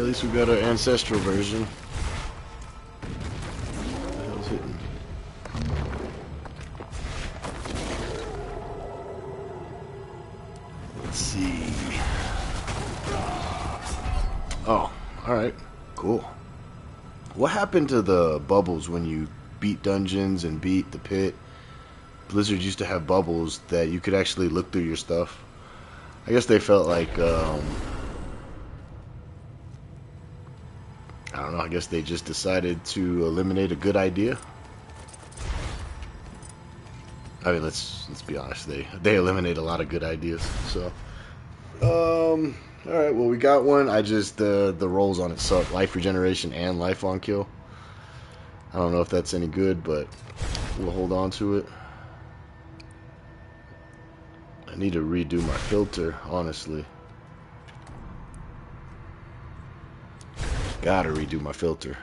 Speaker 2: least we got an ancestral version. What the hell's hitting? Let's see. Oh, alright. Cool. What happened to the bubbles when you beat dungeons and beat the pit? Blizzard used to have bubbles that you could actually look through your stuff. I guess they felt like, I don't know, I guess they just decided to eliminate a good idea. I mean, let's be honest, they eliminate a lot of good ideas, so. Alright, well, we got one. I just, the rolls on it suck. Life regeneration and life on kill. I don't know if that's any good, but we'll hold on to it. I need to redo my filter, honestly. Gotta redo my filter.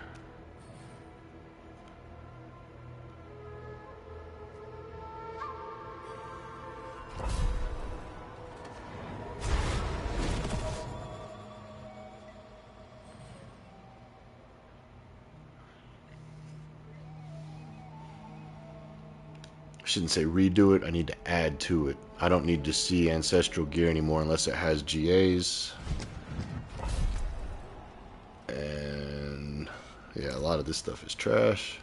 Speaker 2: I shouldn't say redo it, I need to add to it. I don't need to see ancestral gear anymore unless it has GAs. And yeah, a lot of this stuff is trash.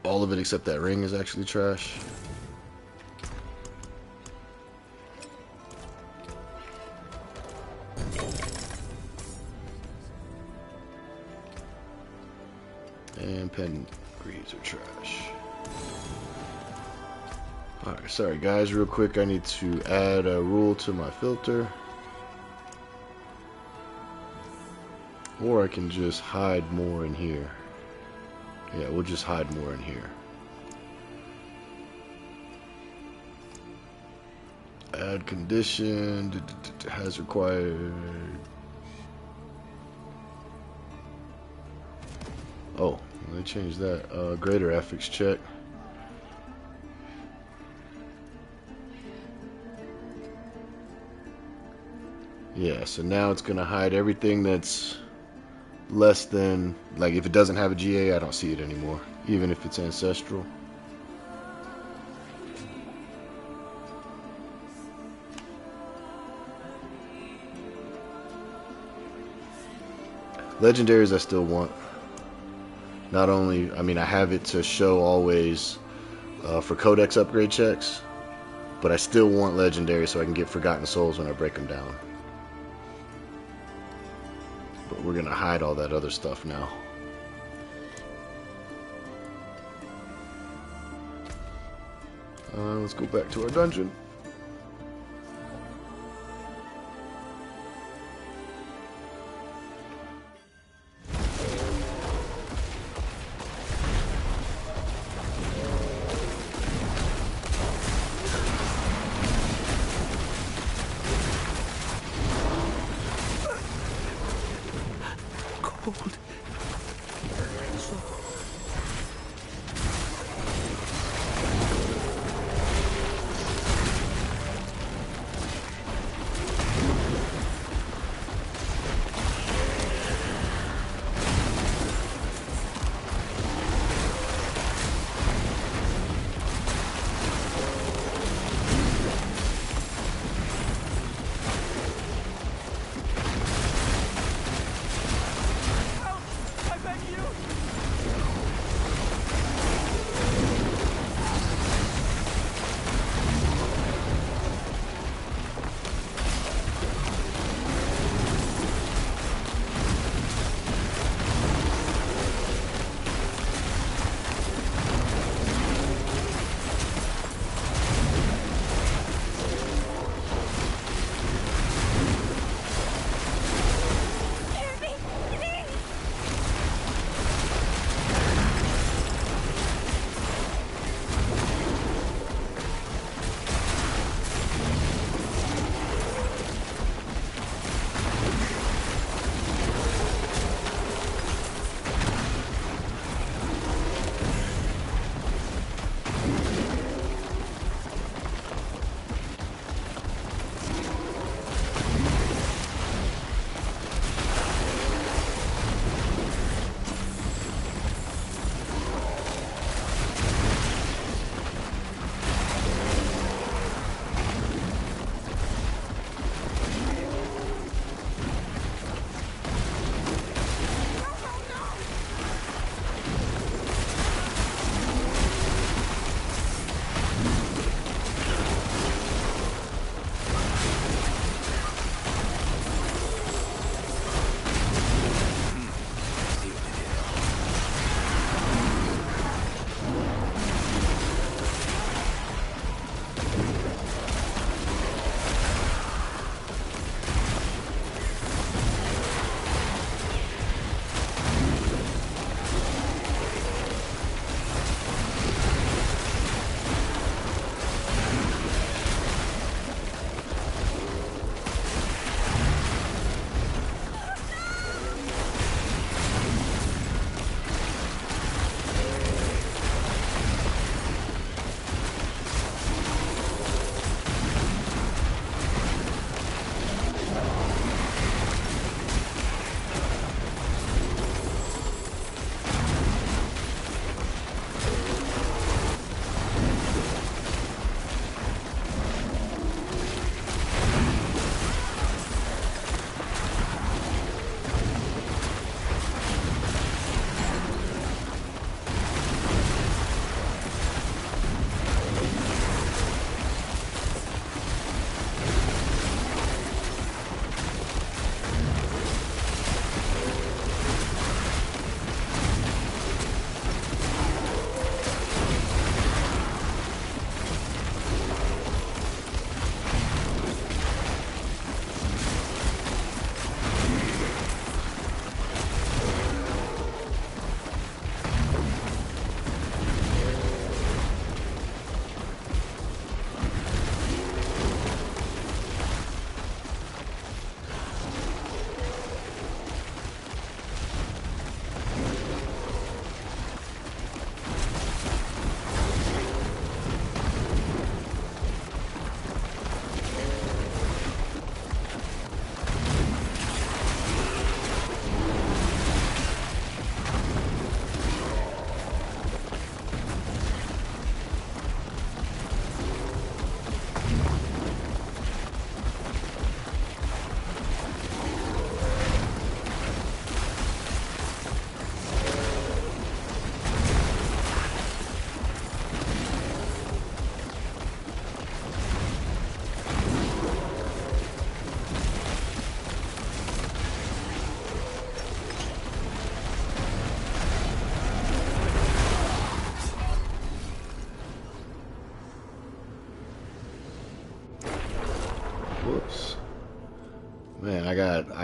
Speaker 2: All of it except that ring is actually trash. And pendant greaves are trash. Alright, sorry guys, real quick, I need to add a rule to my filter. Or I can just hide more in here. Yeah, we'll just hide more in here. Add condition, has required. Oh, they changed that. Greater affix check. Yeah, so now it's going to hide everything that's less than, like if it doesn't have a GA, I don't see it anymore, even if it's ancestral. Legendaries I still want. Not only, I mean, I have it to show always for codex upgrade checks, but I still want legendary so I can get Forgotten Souls when I break them down. But we're gonna hide all that other stuff now. Let's go back to our dungeon.
Speaker 3: Cold.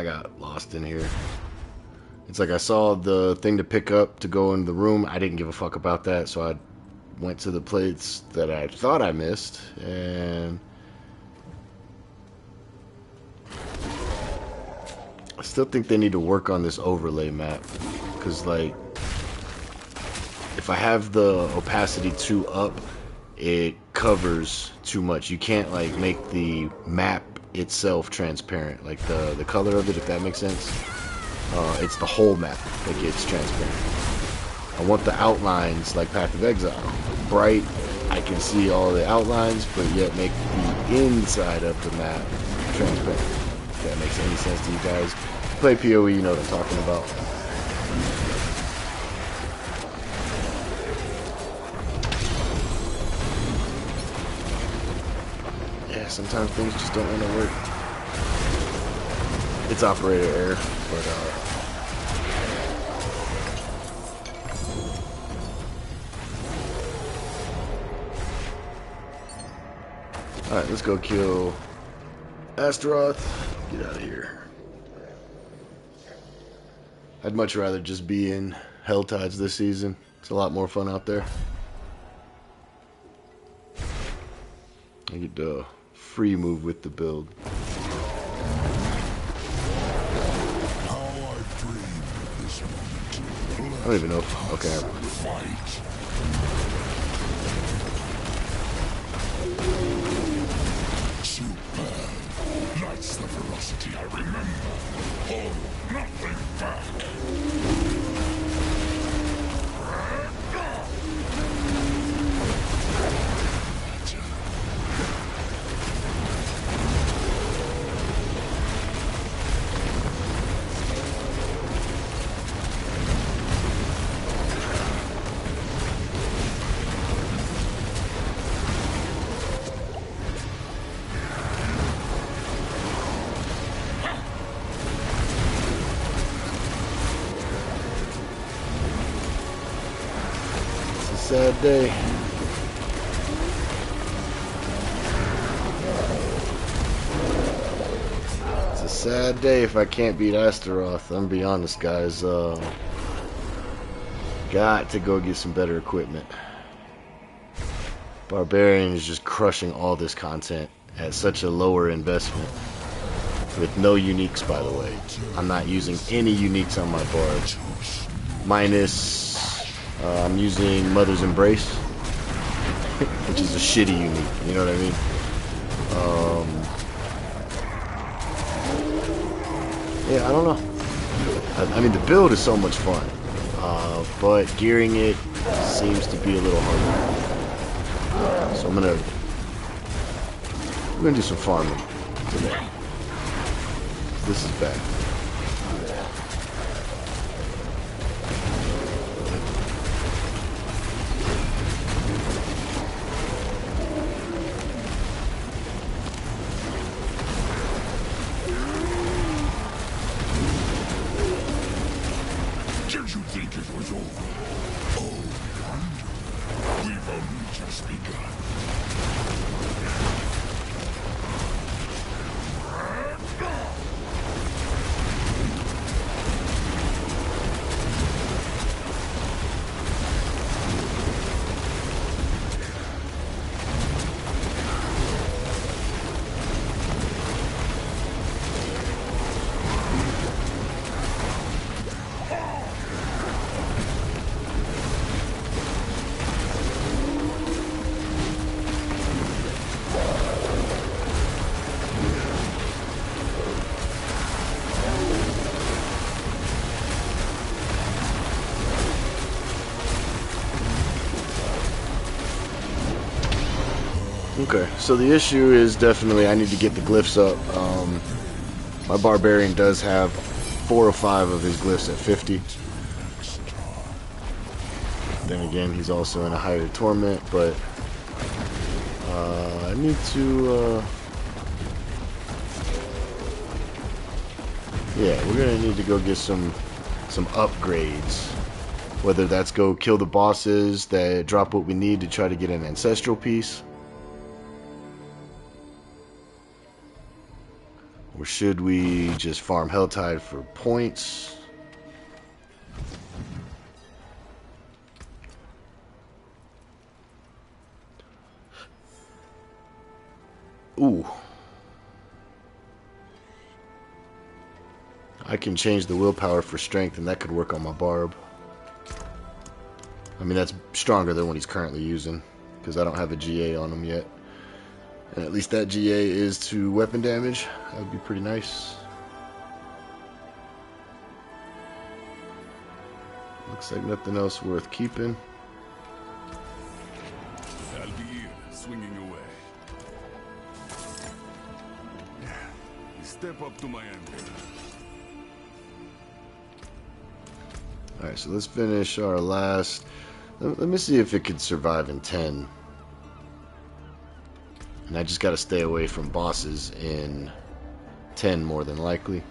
Speaker 2: I got lost in here. It's like I saw the thing to pick up to go in the room. I didn't give a fuck about that, so I went to the plates that I thought I missed, and I still think they need to work on this overlay map, because like if I have the opacity 2 up, it covers too much. You can't like make the map itself transparent, like the color of it, if that makes sense. It's the whole map that gets transparent. I want the outlines like Path of Exile. Bright, I can see all the outlines, but yet make the inside of the map transparent. If that makes any sense to you guys. Play PoE, you know what I'm talking about. Yeah, sometimes things just don't want to work. It's operator error, but alright, let's go kill Astaroth. Get out of here. I'd much rather just be in Helltides this season. It's a lot more fun out there. I get the free move with the build. I don't even know if... Okay.
Speaker 1: Superb. That's the ferocity I remember. Hold nothing back.
Speaker 2: Sad day. It's a sad day if I can't beat Astaroth. I'm gonna be honest, guys. Got to go get some better equipment. Barbarian is just crushing all this content at such a lower investment. With no uniques, by the way. I'm not using any uniques on my bard. Minus... I'm using Mother's Embrace, which is a shitty unique, you know what I mean? Yeah, I don't know. I mean, the build is so much fun, but gearing it seems to be a little harder. So I'm gonna do some farming today. This is bad.
Speaker 1: Did you think it was over? Oh, wonder. We've only just begun.
Speaker 2: Okay, so the issue is definitely I need to get the glyphs up. My Barbarian does have 4 or 5 of his glyphs at 50. Then again, he's also in a higher torment, but I need to... yeah, we're gonna need to go get some upgrades. Whether that's go kill the bosses that drop what we need to try to get an ancestral piece, Or should we just farm Helltide for points? Ooh. I can change the willpower for strength, and that could work on my barb. I mean, that's stronger than what he's currently using, because I don't have a GA on him yet. And at least that GA is to weapon damage. That would be pretty nice. Looks like nothing else worth keeping.
Speaker 1: I'll be here, swinging away. Step up to my angle.
Speaker 2: Alright, so let's finish our last... Let me see if it could survive in 10. And I just gotta stay away from bosses in 10 more than likely.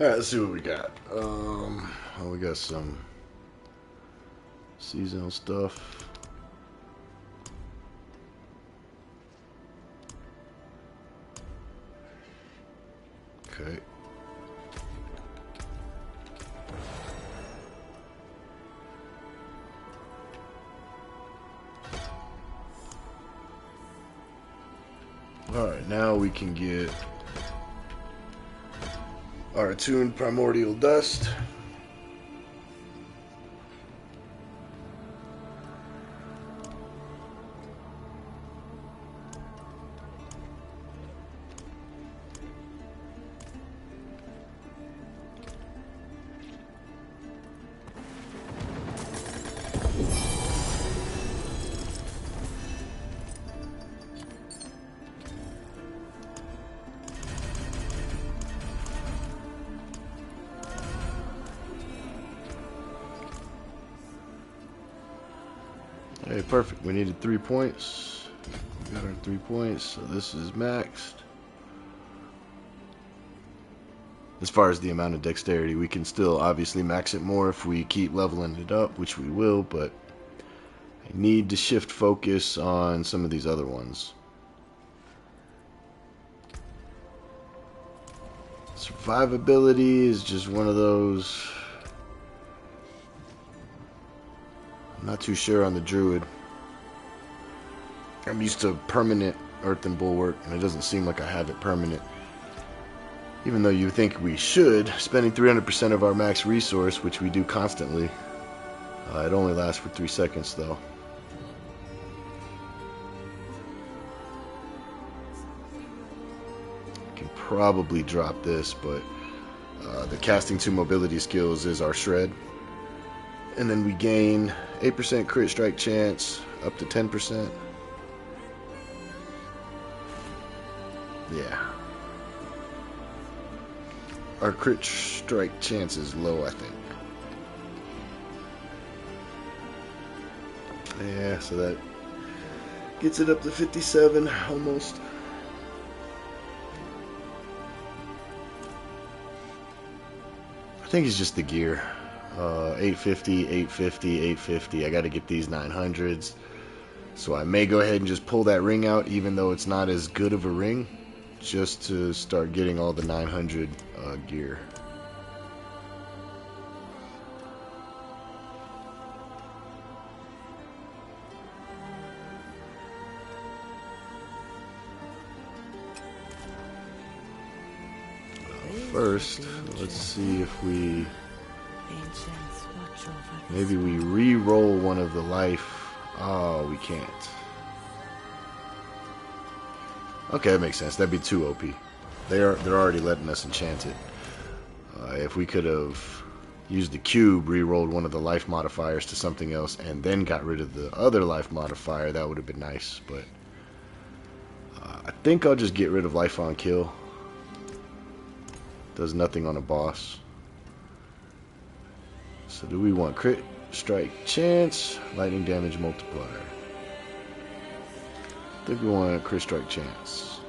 Speaker 2: Alright, let's see what we got. We got some seasonal stuff. Okay. Alright, now we can get our attuned primordial dust. Hey, perfect. We needed 3 points. We got our 3 points, so this is maxed. As far as the amount of dexterity, we can still obviously max it more if we keep leveling it up, which we will, but I need to shift focus on some of these other ones. Survivability is just one of those. I'm not too sure on the Druid. I'm used to permanent Earthen Bulwark, and it doesn't seem like I have it permanent. Even though you think we should, spending 300% of our max resource, which we do constantly. It only lasts for 3 seconds, though. I can probably drop this, but the casting 2 mobility skills is our shred. And then we gain 8% crit strike chance, up to 10%. Yeah. Our crit strike chance is low, I think. Yeah, so that gets it up to 57, almost. I think it's just the gear. 850, 850, 850. I got to get these 900s. So I may go ahead and just pull that ring out, even though it's not as good of a ring, just to start getting all the 900 gear. First, let's see if we... maybe we re-roll one of the life. Oh, we can't. Okay, that makes sense. That'd be too OP. They're already letting us enchant it. If we could have used the cube, re-rolled one of the life modifiers to something else, and then got rid of the other life modifier, that would have been nice. But I think I'll just get rid of life on kill. Does nothing on a boss. So do we want crit strike chance, lightning damage multiplier? I think we want crit strike chance.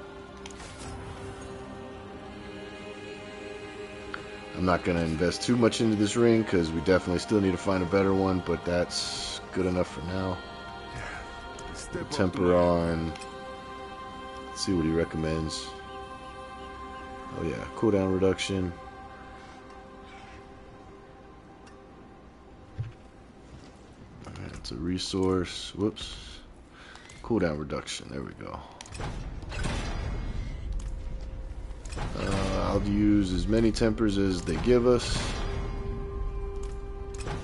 Speaker 2: I'm not going to invest too much into this ring because we definitely still need to find a better one, but that's good enough for now. Temper on. Let's see what he recommends. Oh yeah, cooldown reduction. Alright, it's a resource. Whoops. Cooldown reduction. There we go. I'll use as many tempers as they give us.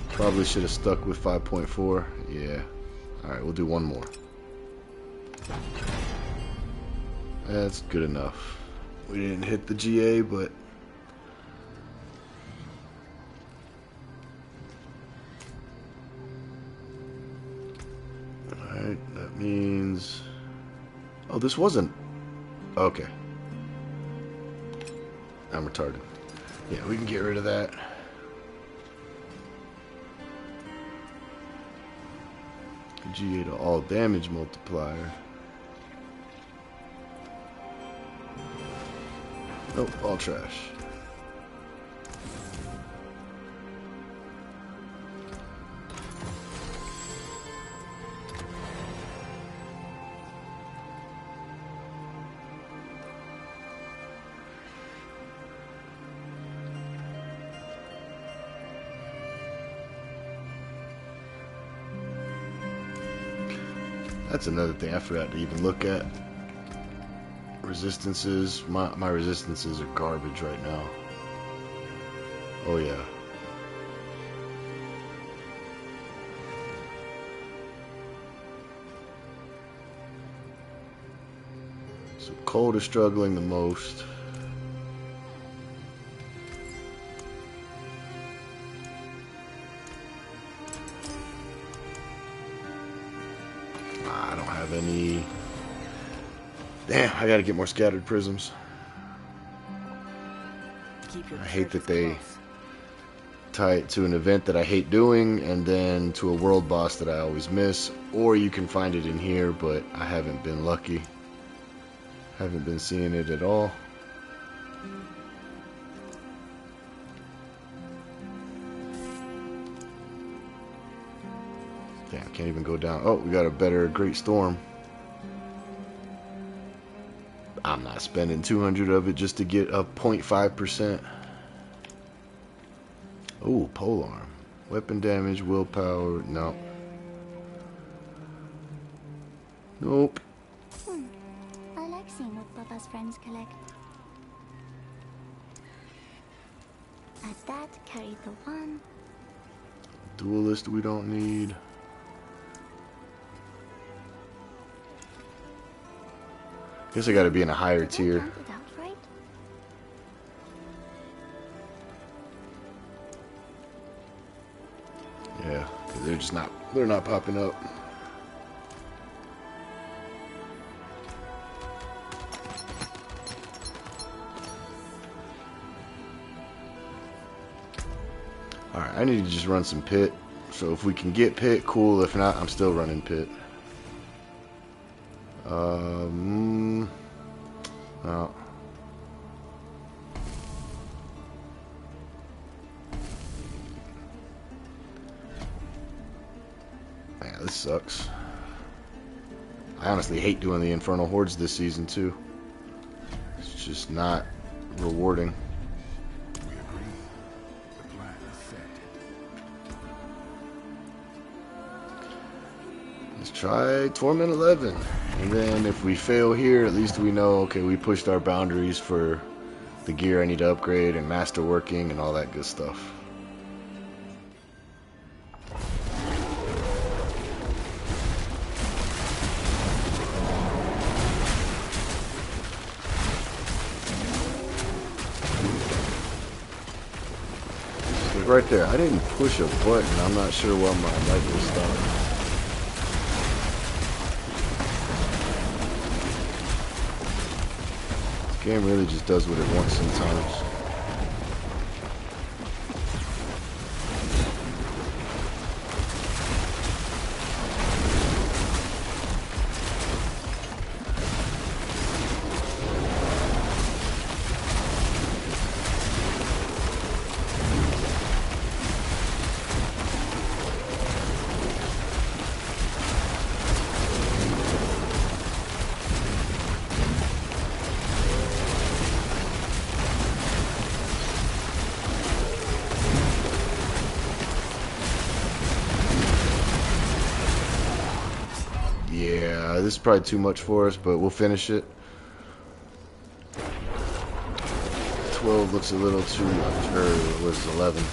Speaker 2: Probably should have stuck with 5.4. Yeah. Alright, we'll do one more. That's good enough. We didn't hit the GA, but alright, that means... oh, this wasn't... okay. I'm retarded. Yeah, we can get rid of that. GA to all damage multiplier. Nope, all trash. That's another thing I forgot to even look at. Resistances. My resistances are garbage right now. Oh yeah. So cold is struggling the most. I don't have any. Damn, I gotta get more scattered prisms. I hate that they tie it to an event that I hate doing and then to a world boss that I always miss. Or you can find it in here, but I haven't been lucky. Haven't been seeing it at all. Damn, can't even go down. Oh, we got a better Great Storm. I'm not spending 200 of it just to get a 0.5%. Oh, polearm. Weapon damage, willpower. No. Nope.
Speaker 4: I like seeing what Papa's friends collect. Add that, carry the one.
Speaker 2: Duelist we don't need. Guess I gotta be in a higher tier. Yeah, 'cause they're not popping up. Alright, I need to just run some pit. So if we can get pit, cool. If not, I'm still running pit. No. Man, this sucks. I honestly hate doing the Infernal Hordes this season too. It's just not rewarding.
Speaker 1: We agree. The plan is set.
Speaker 2: Let's try Torment 11. And then if we fail here, at least we know, okay, we pushed our boundaries for the gear I need to upgrade and master working and all that good stuff. Look right there, I didn't push a button. I'm not sure why my light was stopped. Game really just does what it wants sometimes. Yeah, this is probably too much for us, but we'll finish it. 12 looks a little too much, or it was 11.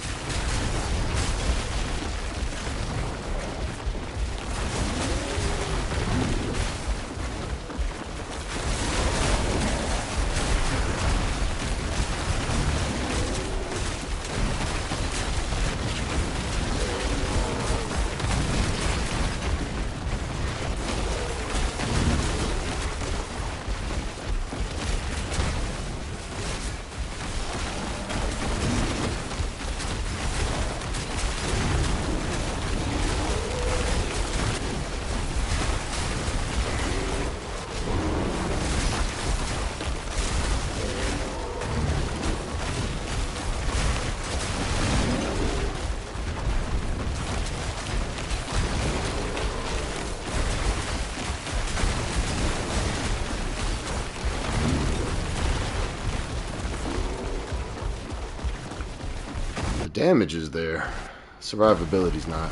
Speaker 2: Damage is there. Survivability's not.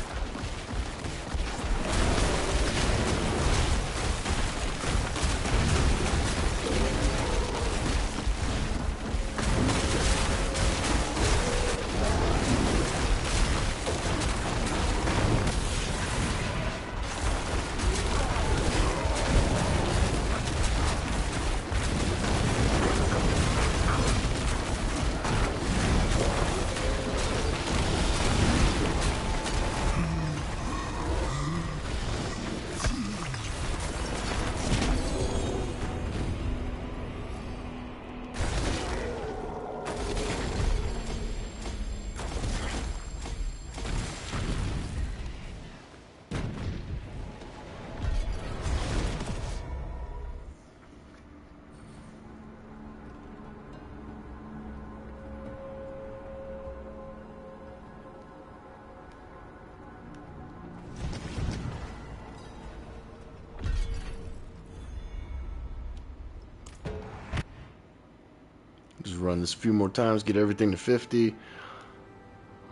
Speaker 2: just run this a few more times, get everything to 50.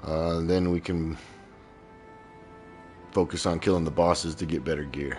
Speaker 2: Then we can focus on killing the bosses to get better gear.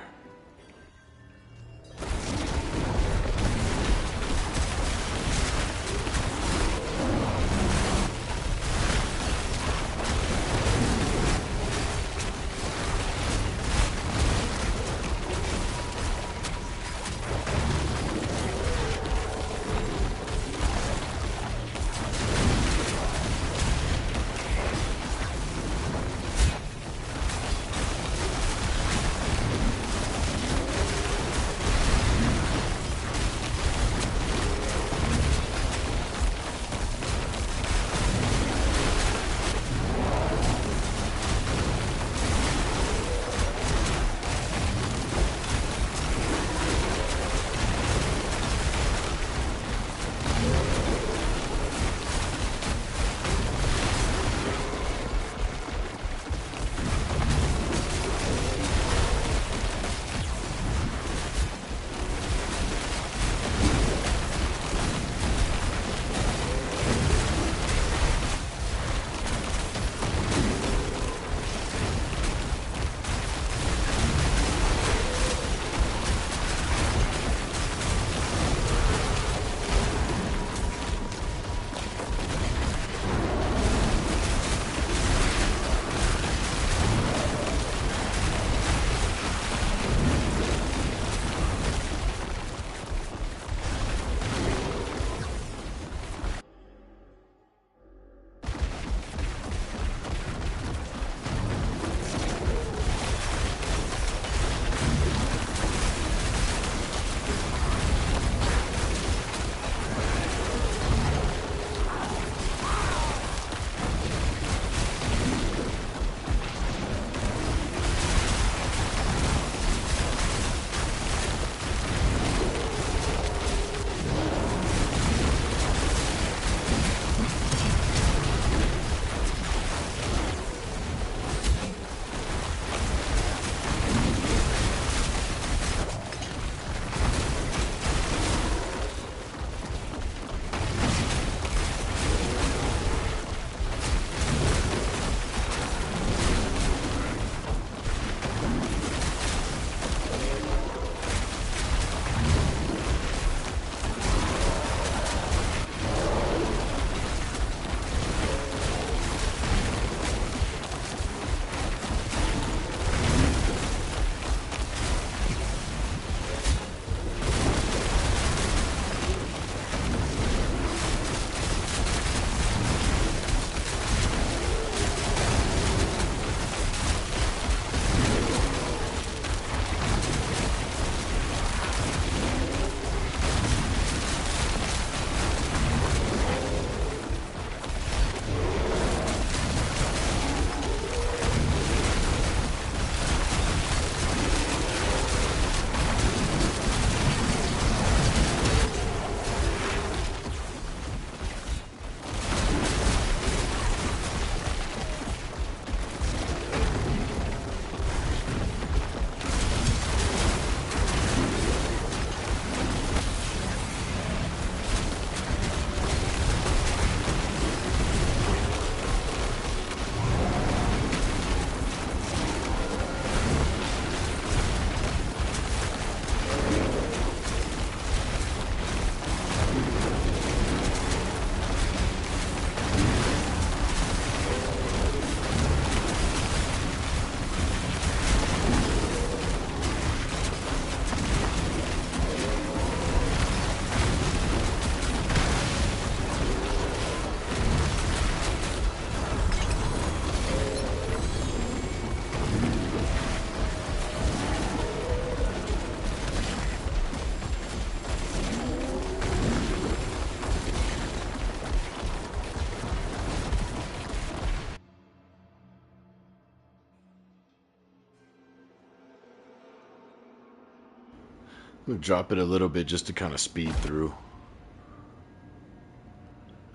Speaker 2: I'm going to drop it a little bit just to kind of speed through.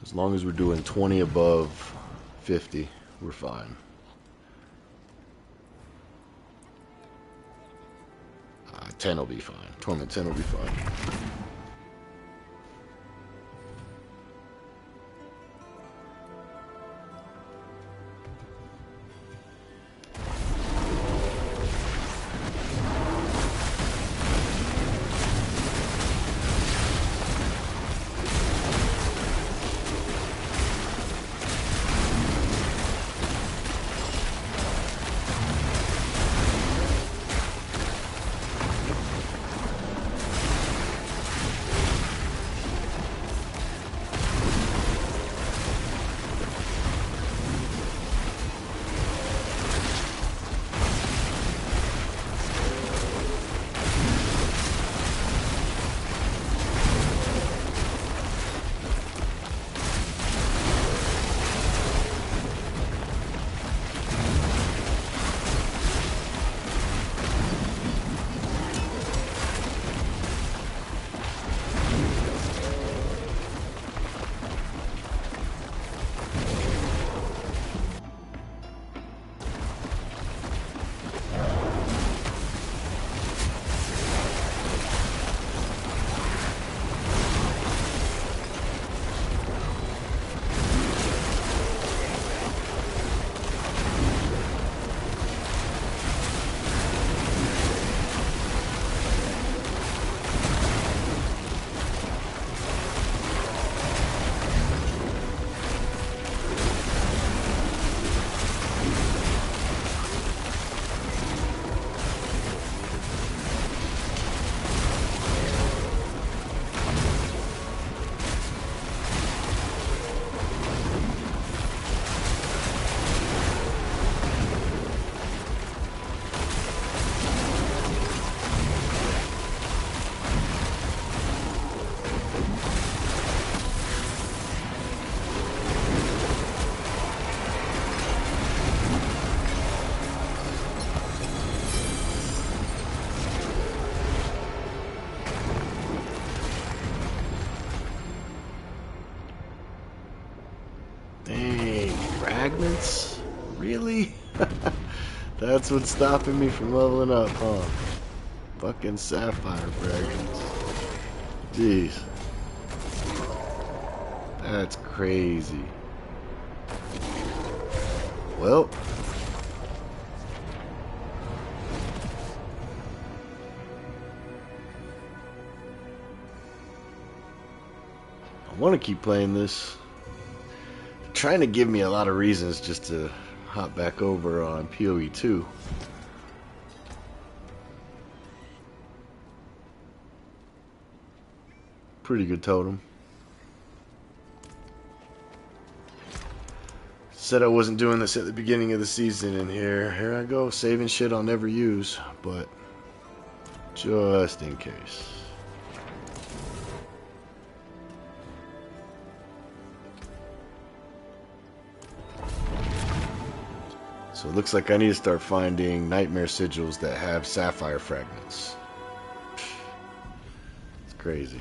Speaker 2: As long as we're doing 20 above 50, we're fine. 10 will be fine. Torment 10 will be fine. fragments? Really? That's what's stopping me from leveling up, huh? Fucking sapphire fragments. Jeez. That's crazy. Well. I want to keep playing this. They're trying to give me a lot of reasons just to hop back over on PoE 2. Pretty good totem. Said I wasn't doing this at the beginning of the season, and here I go, saving shit I'll never use, but just in case. So it looks like I need to start finding nightmare sigils that have sapphire fragments. It's crazy.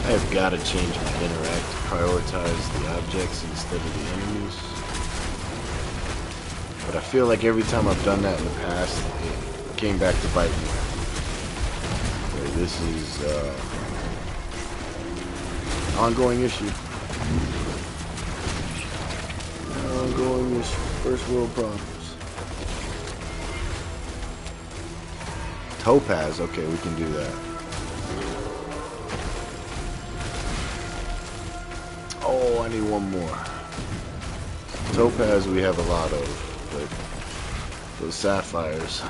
Speaker 2: I've got to change my interact to prioritize the objects instead of the enemies. But I feel like every time I've done that in the past, it came back to bite me. Okay, this is ongoing issue. Ongoing issue. First world problems. Topaz, okay, we can do that. Oh, I need one more. Topaz we have a lot of, but those sapphires.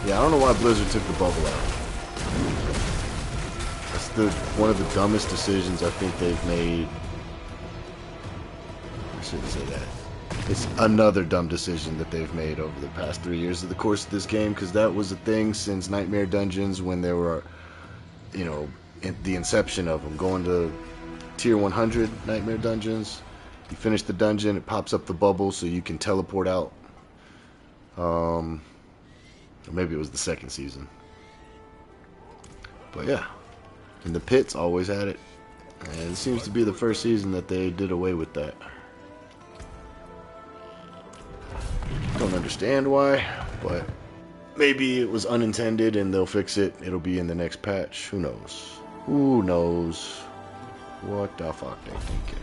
Speaker 2: Yeah, I don't know why Blizzard took the bubble out. That's one of the dumbest decisions I think they've made. I shouldn't say that. It's another dumb decision that they've made over the past 3 years of the course of this game, because that was a thing since Nightmare Dungeons, when there were, you know, the inception of them. Going to tier 100 Nightmare Dungeons, you finish the dungeon, it pops up the bubble so you can teleport out. Or maybe it was the second season. But yeah, and the pits always had it, and it seems to be the first season that they did away with that. Don't understand why, but maybe it was unintended and they'll fix it. It'll be in the next patch. Who knows? Who knows what the fuck they thinking?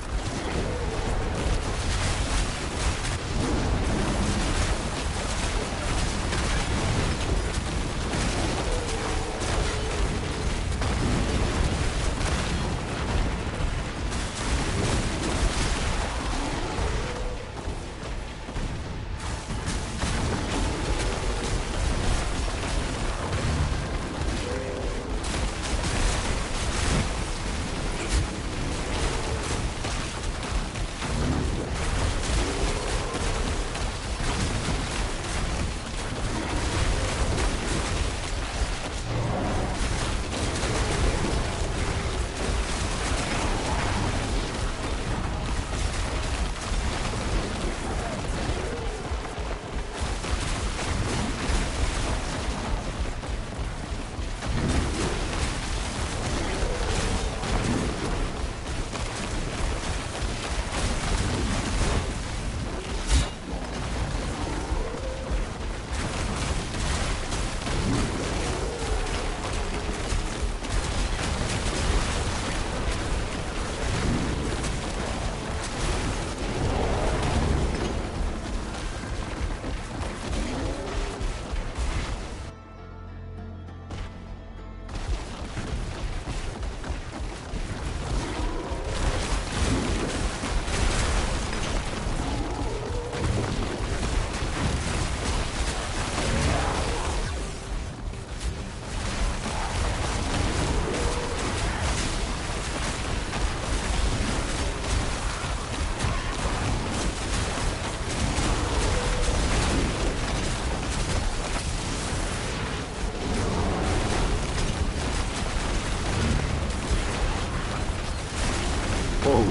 Speaker 2: Whoa.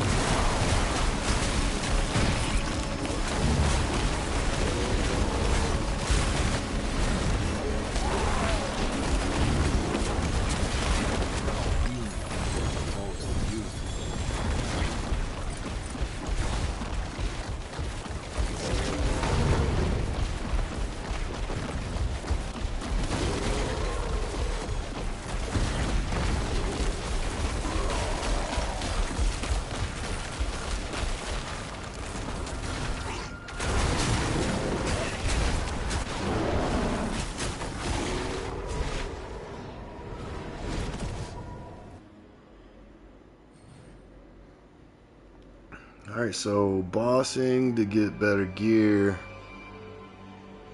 Speaker 2: Alright, so bossing to get better gear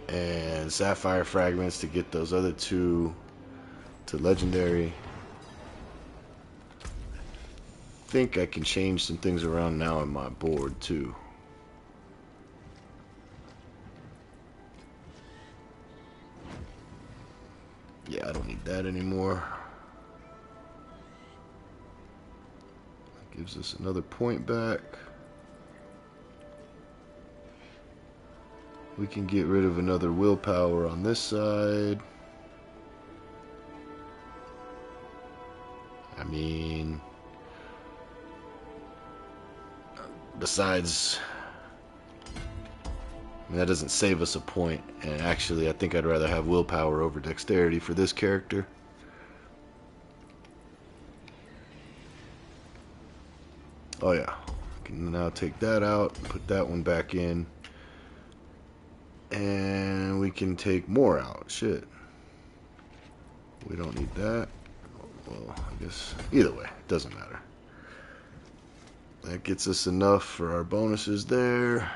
Speaker 2: and sapphire fragments to get those other two to legendary. I think I can change some things around now on my board too. Yeah, I don't need that anymore. That gives us another point back. We can get rid of another willpower on this side. I mean, besides, that doesn't save us a point. And actually, I think I'd rather have willpower over dexterity for this character. Oh yeah, I can now take that out and put that one back in. And we can take more out. Shit. We don't need that. Well, I guess either way, it doesn't matter. That gets us enough for our bonuses there.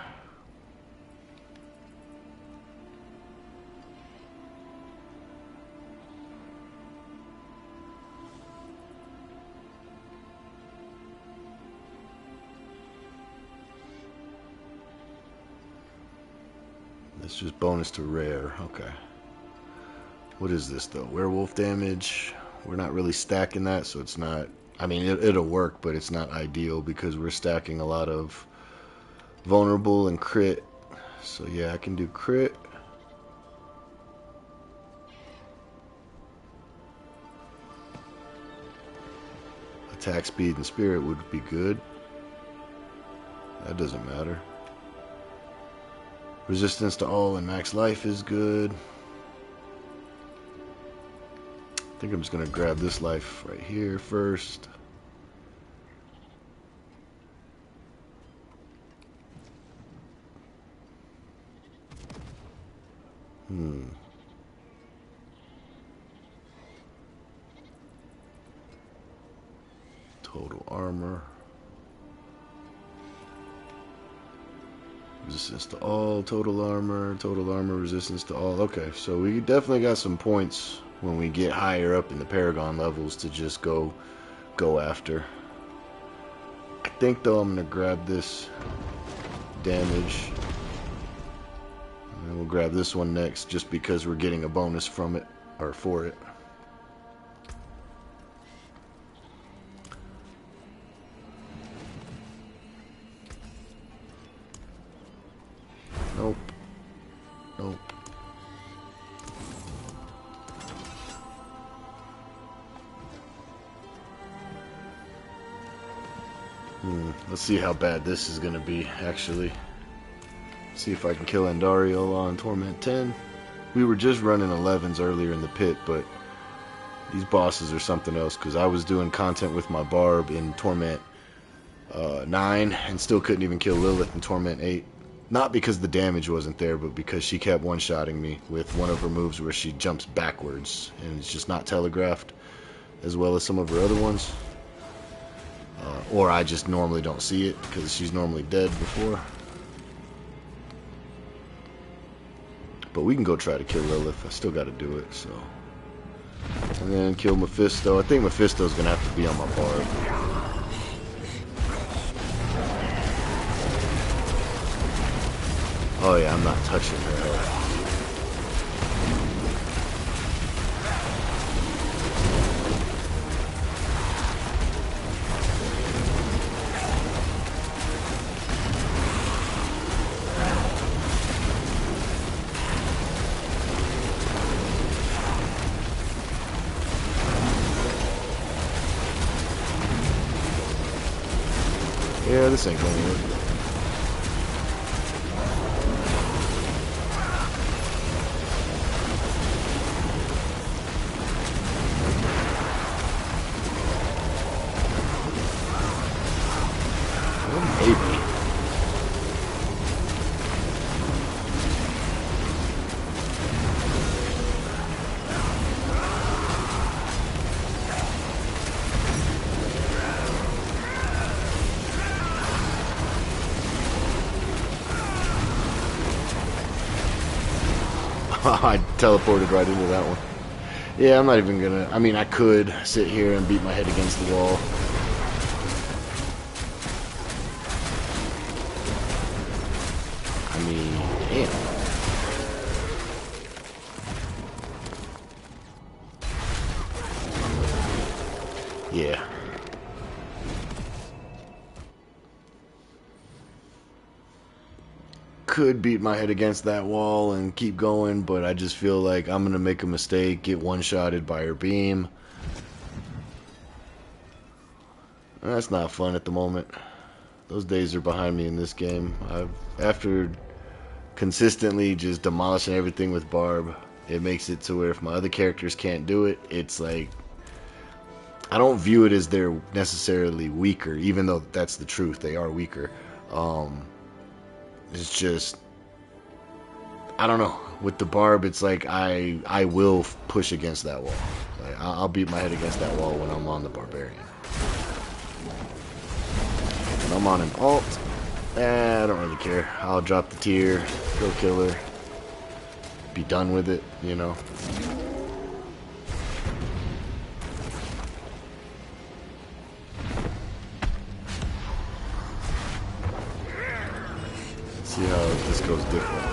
Speaker 2: It's just bonus to rare. Okay. What is this though? Werewolf damage. We're not really stacking that, so it's not. I mean, it'll work, but it's not ideal because we're stacking a lot of vulnerable and crit. So yeah, I can do crit. Attack speed and spirit would be good. That doesn't matter. Resistance to all and max life is good. I think I'm just going to grab this life right here first. Total armor. Resistance to all, total armor, resistance to all. Okay, so we definitely got some points when we get higher up in the Paragon levels to just go after. I think though I'm gonna grab this damage. And we'll grab this one next just because we're getting a bonus from it, or for it. Nope. Nope. Let's see how bad this is gonna be, actually. See if I can kill Andariel on Torment 10. We were just running 11s earlier in the pit, but these bosses are something else, because I was doing content with my Barb in Torment 9 and still couldn't even kill Lilith in Torment 8. Not because the damage wasn't there, but because she kept one-shotting me with one of her moves where she jumps backwards, and it's just not telegraphed, as well as some of her other ones. Or I just normally don't see it, because she's normally dead before. But we can go try to kill Lilith. I still got to do it, so. And then kill Mephisto. I think Mephisto's going to have to be on my Barb. Oh yeah, I'm not touching her. Yeah, this ain't gonna work. Maybe. I teleported right into that one. Yeah, I'm not even gonna... I mean, I could sit here and beat my head against the wall. I mean, damn. Yeah. Could beat my head against that wall and keep going, but I just feel like I'm gonna make a mistake, get one-shotted by her beam. That's not fun at the moment. Those days are behind me in this game. After consistently just demolishing everything with Barb, it makes it to where if my other characters can't do it, it's like I don't view it as they're necessarily weaker, even though that's the truth. They are weaker. It's just, I don't know. With the Barb, it's like I will push against that wall. Like, I'll beat my head against that wall when I'm on the Barbarian. When I'm on an alt, I don't really care. I'll drop the tier, go kill her, be done with it, you know. See how this goes different.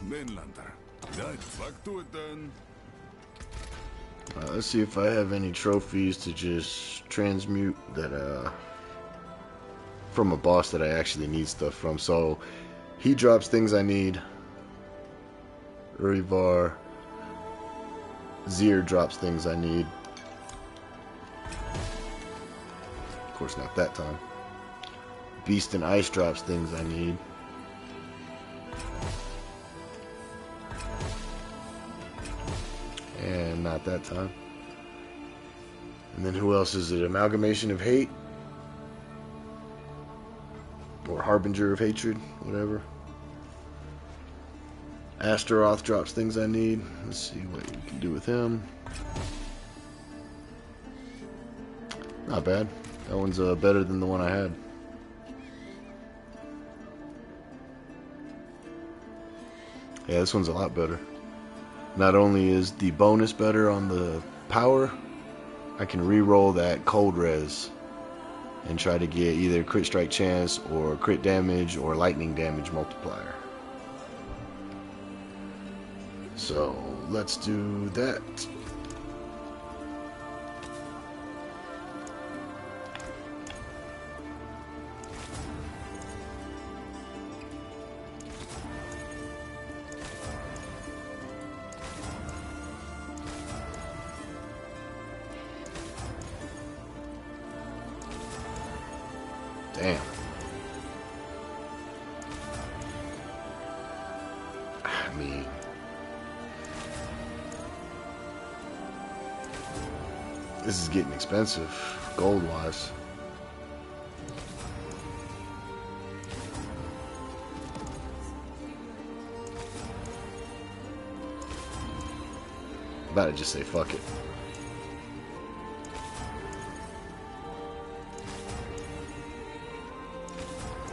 Speaker 1: Mainlander. Right, back to it then.
Speaker 2: Let's see if I have any trophies to just transmute that from a boss that I actually need stuff from. So he drops things I need. Urivar. Zir drops things I need. Of course, not that time. Beast and Ice drops things I need. And not that time. And then who else is it? Amalgamation of Hate? Or Harbinger of Hatred? Whatever. Astaroth drops things I need. Let's see what we can do with him. Not bad. That one's better than the one I had. Yeah, this one's a lot better. Not only is the bonus better on the power, I can re-roll that cold res and try to get either crit strike chance or crit damage or lightning damage multiplier. So let's do that. Damn. This is getting expensive, gold-wise. I'm about to just say fuck it.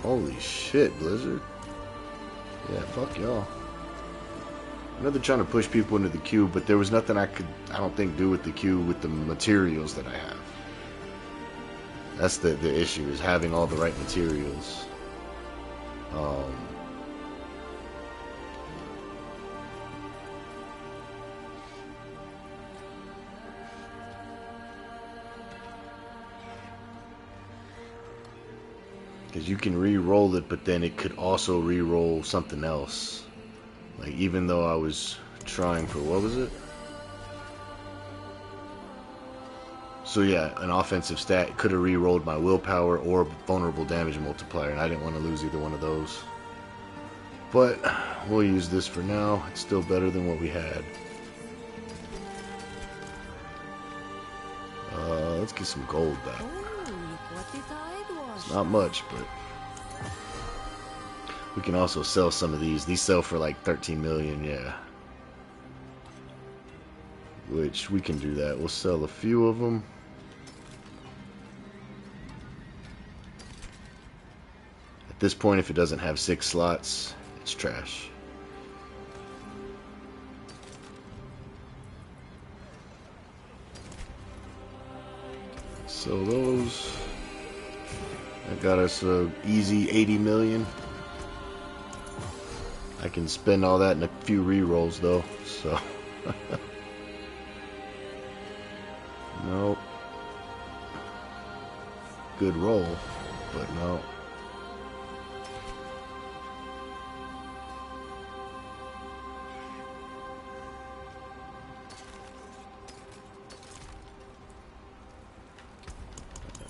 Speaker 2: Holy shit, Blizzard. Yeah, fuck y'all. I know they're trying to push people into the queue, but there was nothing I don't think, do with the queue with the materials that I have. That's the issue, is having all the right materials. Because you can re-roll it, but then it could also re-roll something else. Like, even though I was trying for, what was it? So yeah, an offensive stat could have re-rolled my willpower or vulnerable damage multiplier, and I didn't want to lose either one of those. But we'll use this for now. It's still better than what we had. Let's get some gold back. It's not much, but we can also sell some of these. These sell for like 13 million, yeah. Which we can do that. We'll sell a few of them. At this point, if it doesn't have 6 slots, it's trash. So those, that got us a easy 80 million. I can spend all that in a few re-rolls though, so nope. Good roll, but no.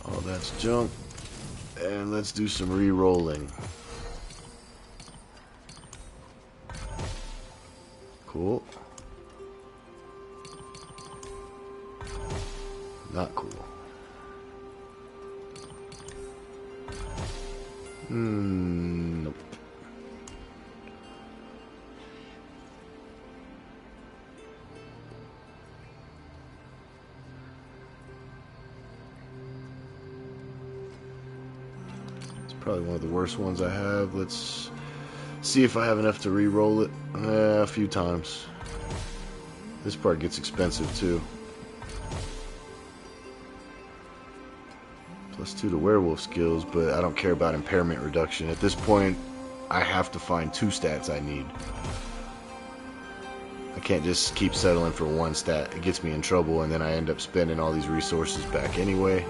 Speaker 2: All that's junk. And let's do some re-rolling. Cool. Not cool. Nope. It's probably one of the worst ones I have. Let's see if I have enough to re-roll it. A few times. This part gets expensive too. +2 to werewolf skills, but I don't care about impairment reduction. At this point, I have to find 2 stats I need. I can't just keep settling for 1 stat. It gets me in trouble, and then I end up spending all these resources back anyway.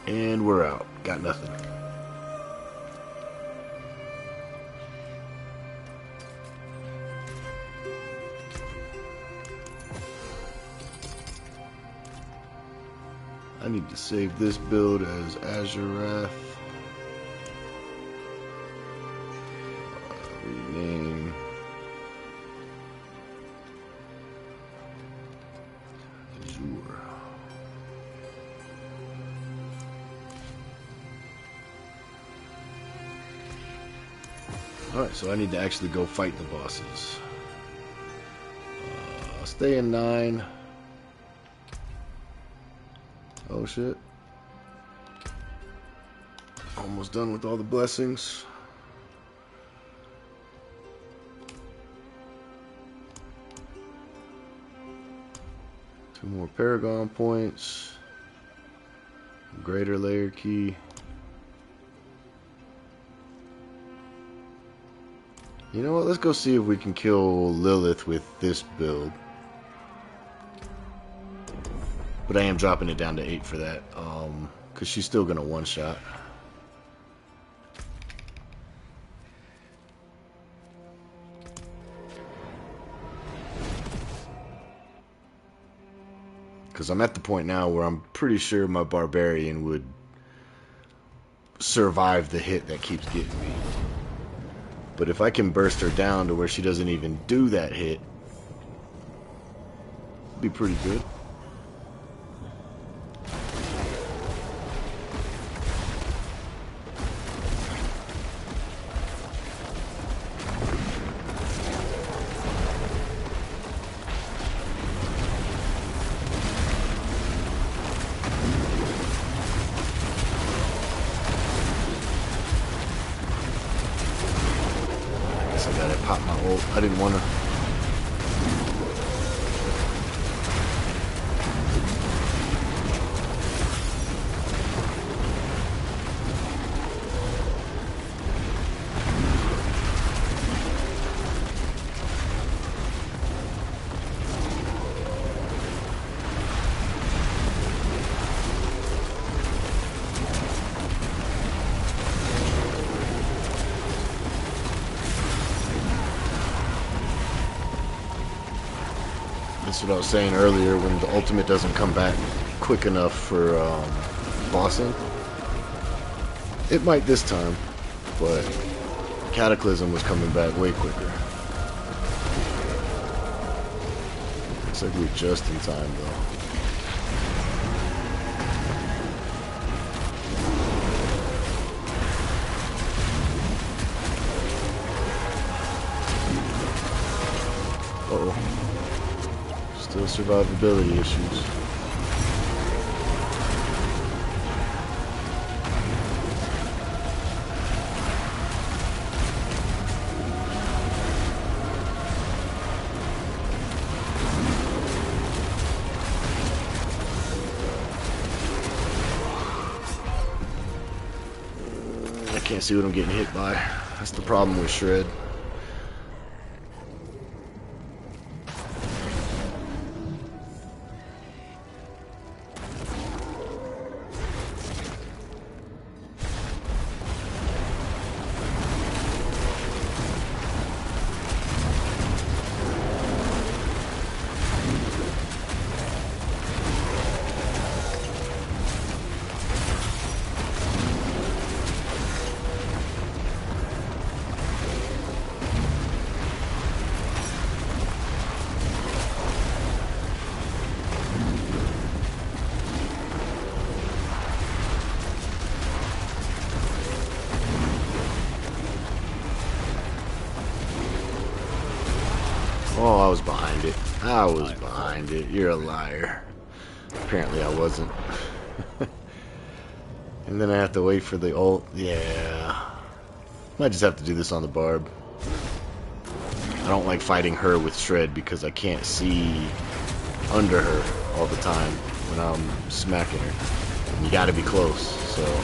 Speaker 2: And we're out. Got nothing. I need to save this build as Azurath. Rename. Azure. Alright, so I need to actually go fight the bosses. I'll stay in 9. Oh shit. Almost done with all the blessings. Two more Paragon points. Greater layer key. You know what? Let's go see if we can kill Lilith with this build. But I am dropping it down to 8 for that, because she's still going to one-shot. Because I'm at the point now where I'm pretty sure my Barbarian would survive the hit that keeps getting me. But if I can burst her down to where she doesn't even do that hit, it'd be pretty good. Pop my ult. I didn't want to. That's what I was saying earlier, when the ultimate doesn't come back quick enough for bossing. It might this time, but Cataclysm was coming back way quicker. Looks like we're just in time though. Uh-oh. Still survivability issues. I can't see what I'm getting hit by. That's the problem with Shred. Oh, I was behind it. I was behind it. You're a liar. Apparently I wasn't. And then I have to wait for the ult. Yeah. Might just have to do this on the Barb. I don't like fighting her with Shred because I can't see under her all the time when I'm smacking her. And you gotta be close, so...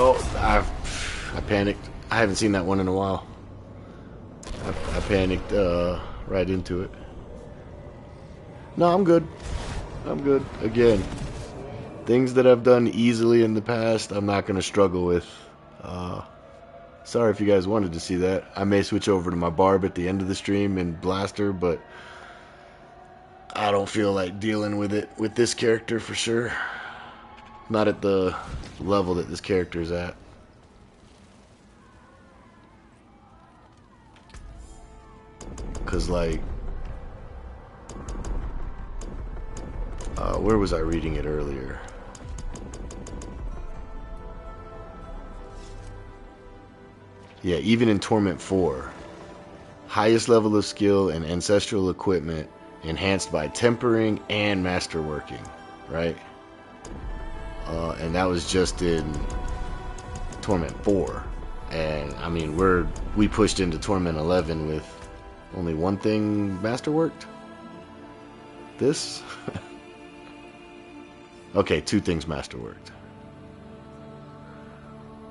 Speaker 2: Oh, I panicked. I haven't seen that one in a while. I panicked right into it. No, I'm good. I'm good. Again, things that I've done easily in the past, I'm not going to struggle with. Sorry if you guys wanted to see that. I may switch over to my Barb at the end of the stream and Blaster, but I don't feel like dealing with it with this character for sure. Not at the level that this character is at. Because, like, where was I reading it earlier? Yeah, even in Torment 4, highest level of skill and ancestral equipment enhanced by tempering and masterworking, right? And that was just in Torment 4. And I mean, we pushed into Torment 11 with Only one thing masterworked? This? Okay, two things masterworked.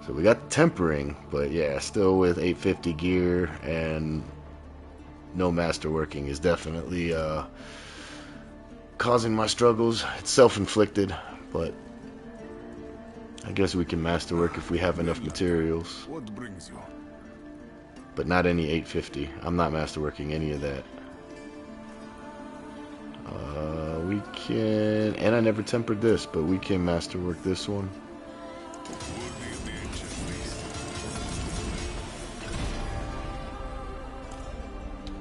Speaker 2: So we got the tempering, but yeah, still with 850 gear and no masterworking is definitely causing my struggles. It's self-inflicted, but I guess we can masterwork if we have enough materials.
Speaker 1: What brings you?
Speaker 2: But not any 850. I'm not masterworking any of that. We can, and I never tempered this, but we can masterwork this one.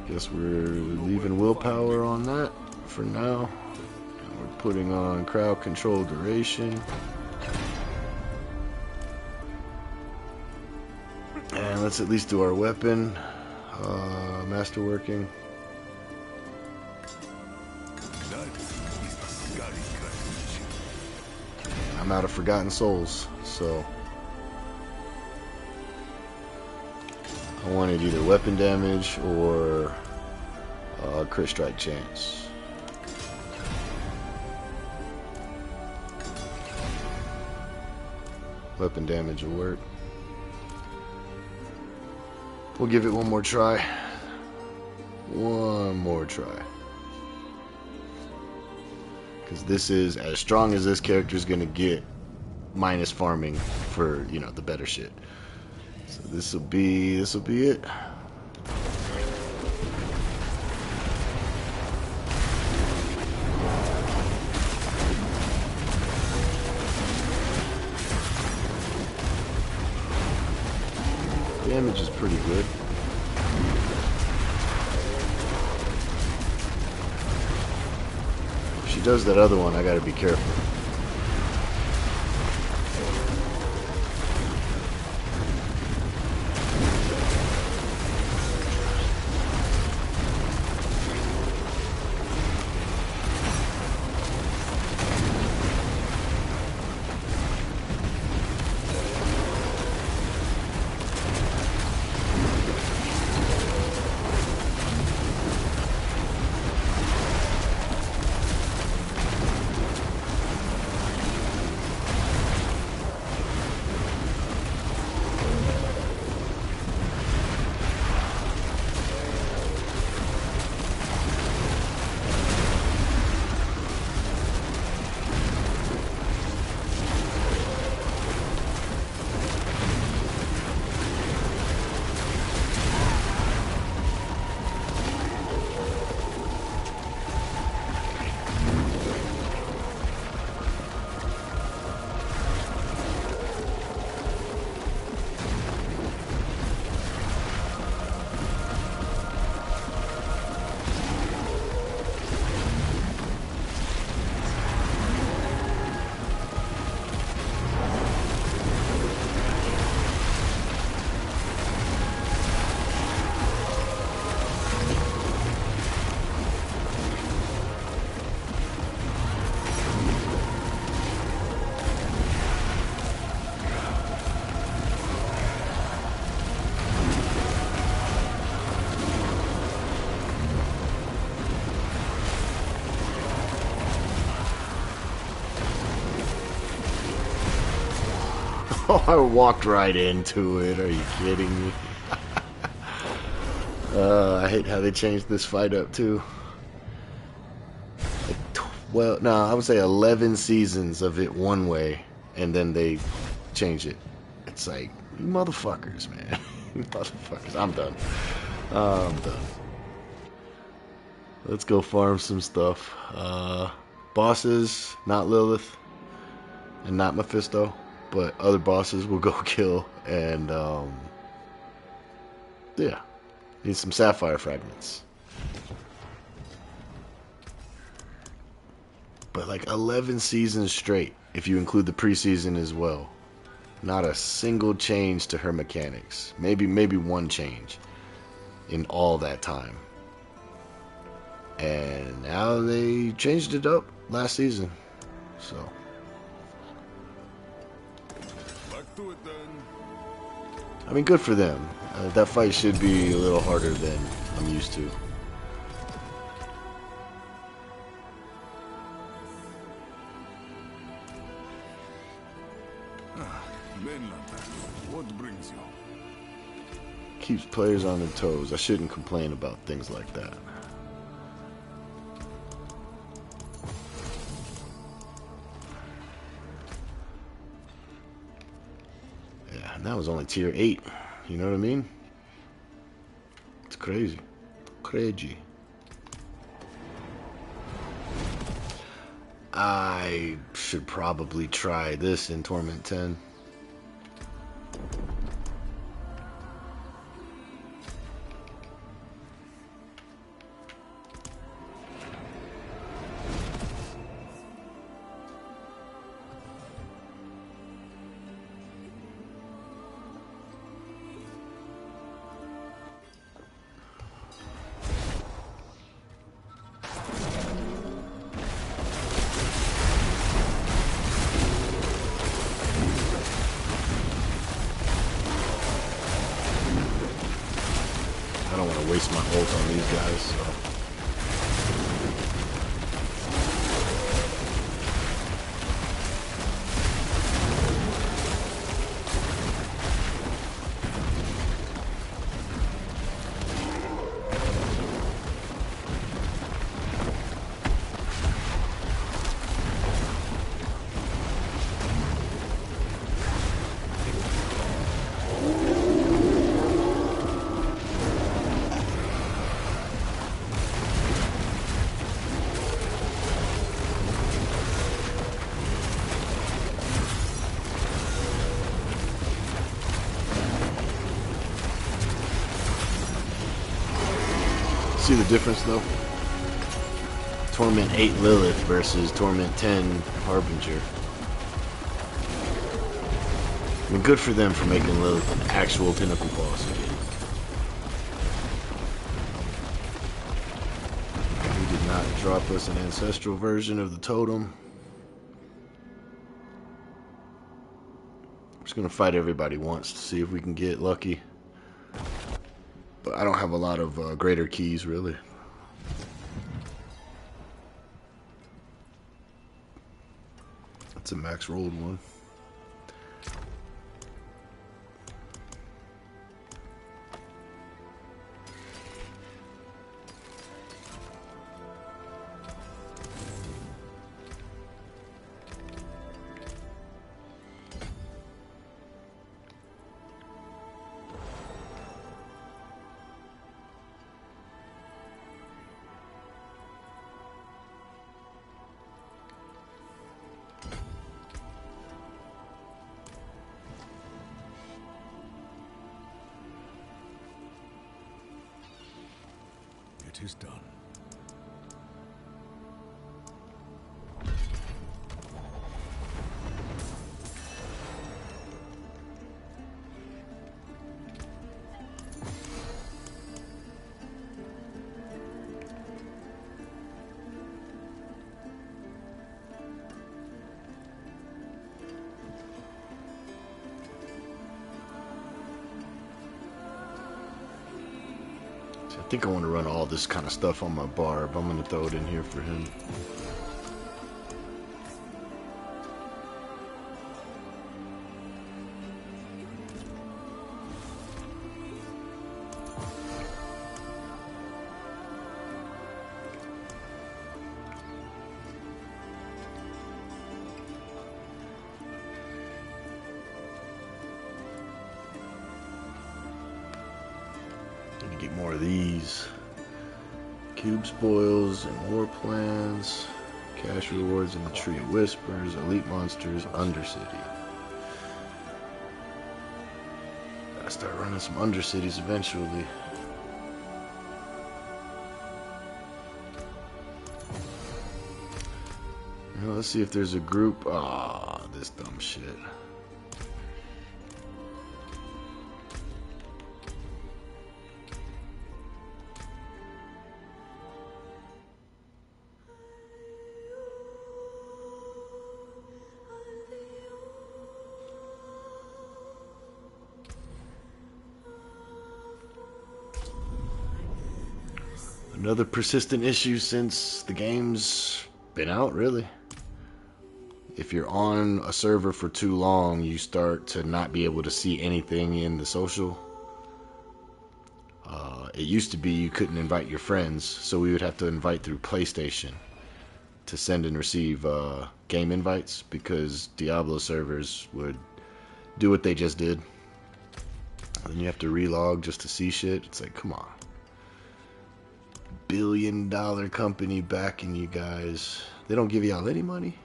Speaker 2: Guess we're leaving willpower on that for now. And we're putting on crowd control duration. And let's at least do our weapon masterworking. I'm out of Forgotten Souls, so I wanted either weapon damage or crit strike chance. Weapon damage will work. We'll give it one more try. One more try. Because this is as strong as this character is going to get, minus farming for, you know, the better shit. So this will be it. Damage is pretty good. If she does that other one, I gotta be careful. Oh, I walked right into it. Are you kidding me? I hate how they changed this fight up too. Well, no, I would say 11 seasons of it one way, and then they change it. It's like, you motherfuckers, man. You motherfuckers. I'm done. I'm done. Let's go farm some stuff. Bosses, not Lilith, and not Mephisto, but other bosses we'll go kill. And, yeah. Need some sapphire fragments. But like 11 seasons straight, if you include the preseason as well. Not a single change to her mechanics. Maybe one change in all that time. And now they changed it up last season. So
Speaker 1: Back to it then.
Speaker 2: I mean, good for them. That fight should be a little harder than I'm used to.
Speaker 1: What brings you?
Speaker 2: Keeps players on their toes. I shouldn't complain about things like that. Yeah, and that was only tier 8. You know what I mean? It's crazy. Crazy. I should probably try this in Torment 10. I don't want to waste my ult on these guys, so. See the difference though? Torment 8 Lilith versus Torment 10 Harbinger. I mean, good for them for making Lilith an actual pinnacle boss again. He did not drop us an ancestral version of the totem. I'm just gonna fight everybody once to see if we can get lucky. But I don't have a lot of greater keys, really. That's a max rolled one.
Speaker 3: It is done.
Speaker 2: I think I want to run all this kind of stuff on my barb. I'm going to throw it in here for him. Get more of these. Cube spoils and war plans. Cash rewards in the Tree of Whispers. Elite monsters. Undercity. Gotta start running some Undercities eventually. Now let's see if there's a group. Ah, this dumb shit. Another persistent issue since the game's been out, really. If you're on a server for too long, you start to not be able to see anything in the social. It used to be you couldn't invite your friends, so we would have to invite through PlayStation to send and receive game invites, because Diablo servers would do what they just did. Then you have to relog just to see shit. It's like, come on. $1 billion company backing you guys. They don't give y'all any money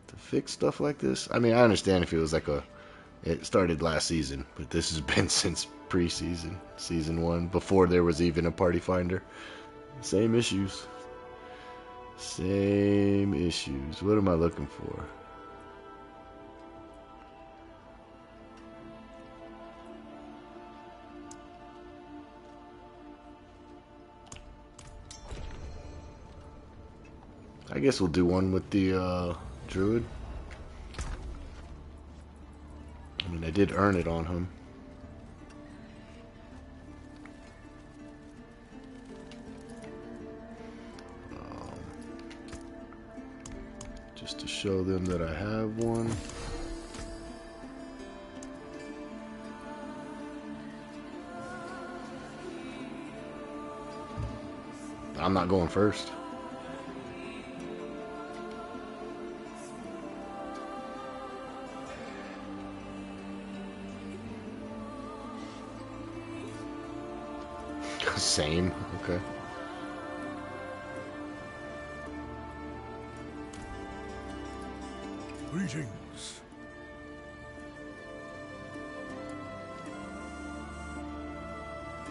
Speaker 2: to fix stuff like this? I mean, I understand if it was like it started last season, but this has been since preseason, season 1, before there was even a party finder. Same issues. Same issues. What am I looking for? I guess we'll do one with the Druid. I mean, I did earn it on him. Just to show them that I have one. I'm not going first. Same, okay.
Speaker 1: Greetings.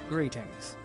Speaker 5: Greetings.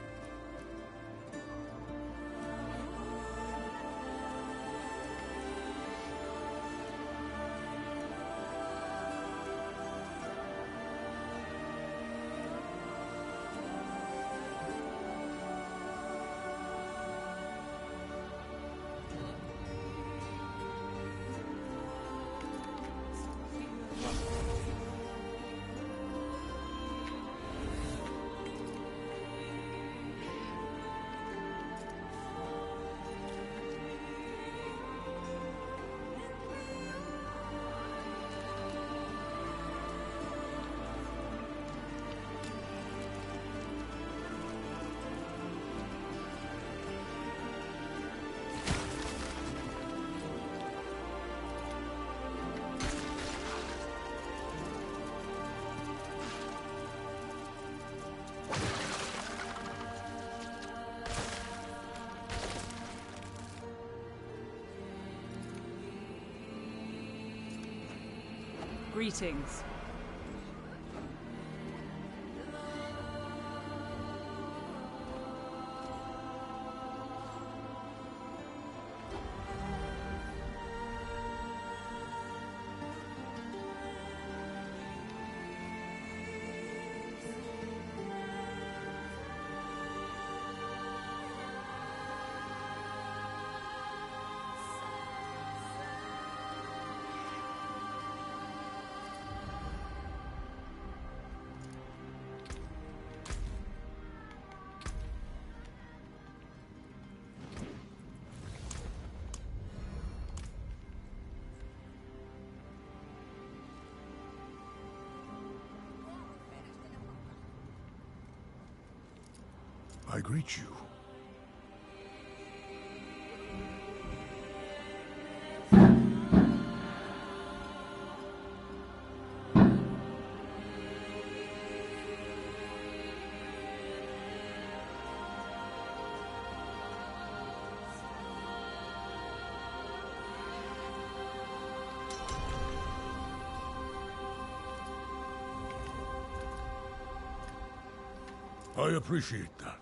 Speaker 6: Greetings.
Speaker 1: I greet you. I appreciate that.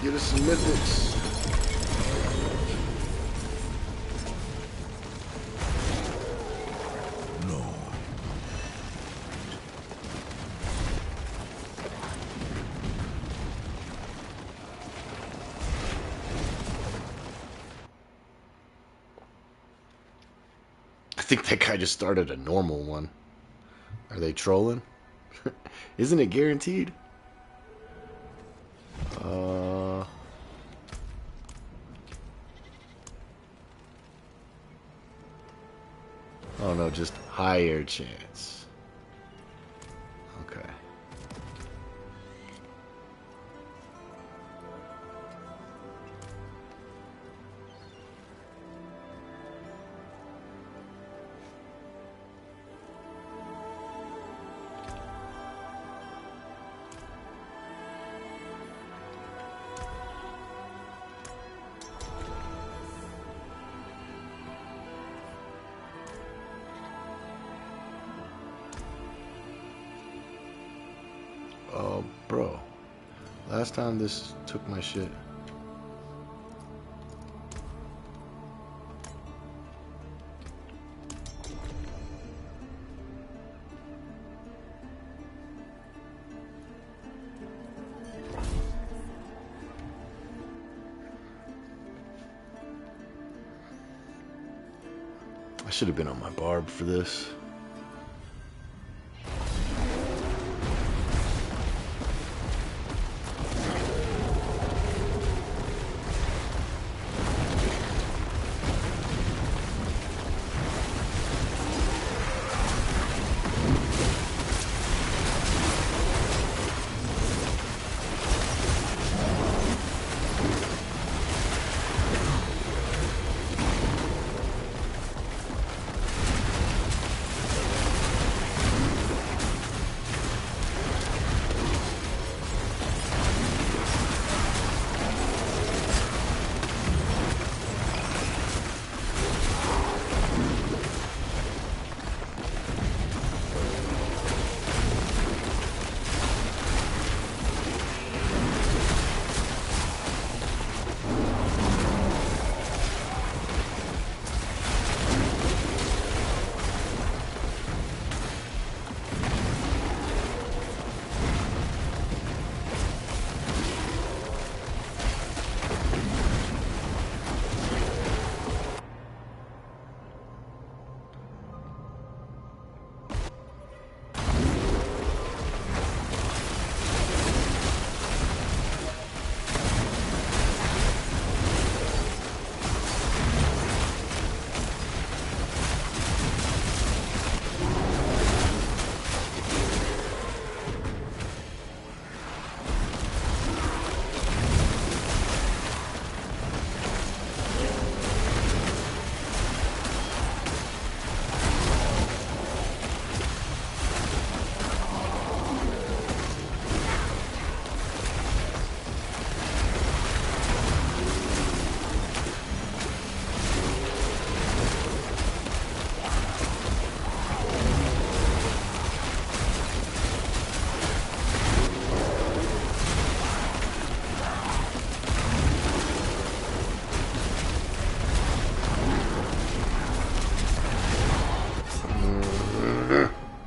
Speaker 2: Get us some mythics.
Speaker 1: No.
Speaker 2: I think that guy just started a normal one. Are they trolling? Isn't it guaranteed? Oh no, just higher chance. Okay. Oh, bro. Last time this took my shit. I should have been on my barb for this.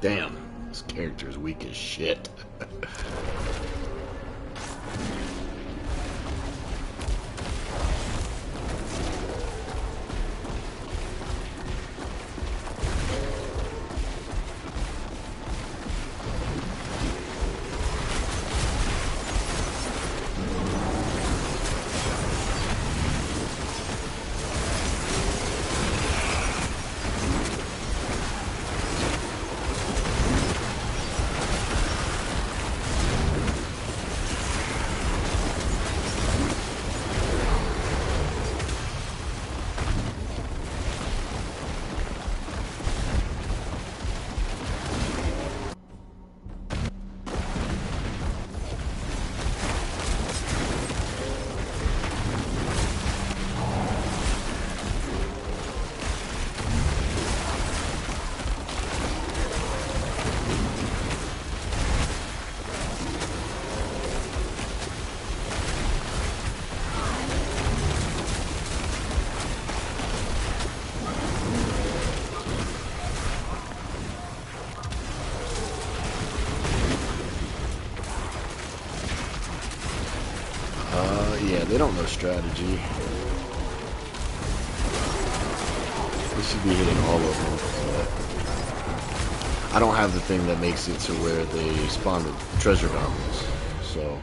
Speaker 2: Damn, this character is weak as shit. Yeah, they don't know strategy. They should be hitting all of them. But I don't have the thing that makes it to where they spawn the treasure goblins. So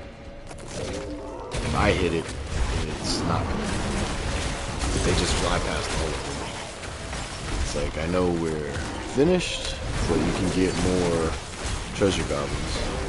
Speaker 2: if I hit it, it's not gonna. They just fly past all of them. It's like, I know we're finished, but you can get more treasure goblins.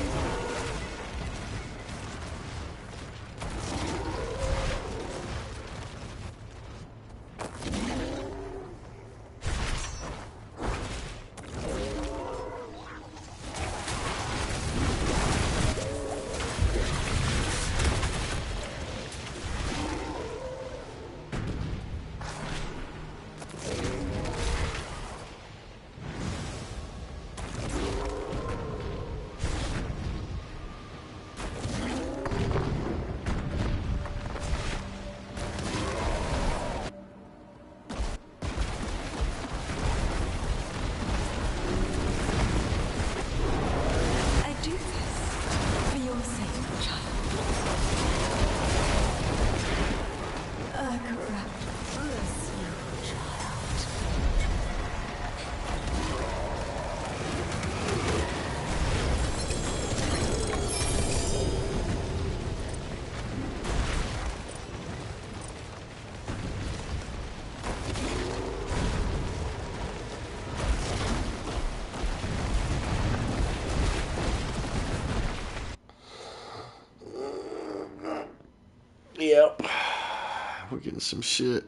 Speaker 2: Yep. We're getting some shit.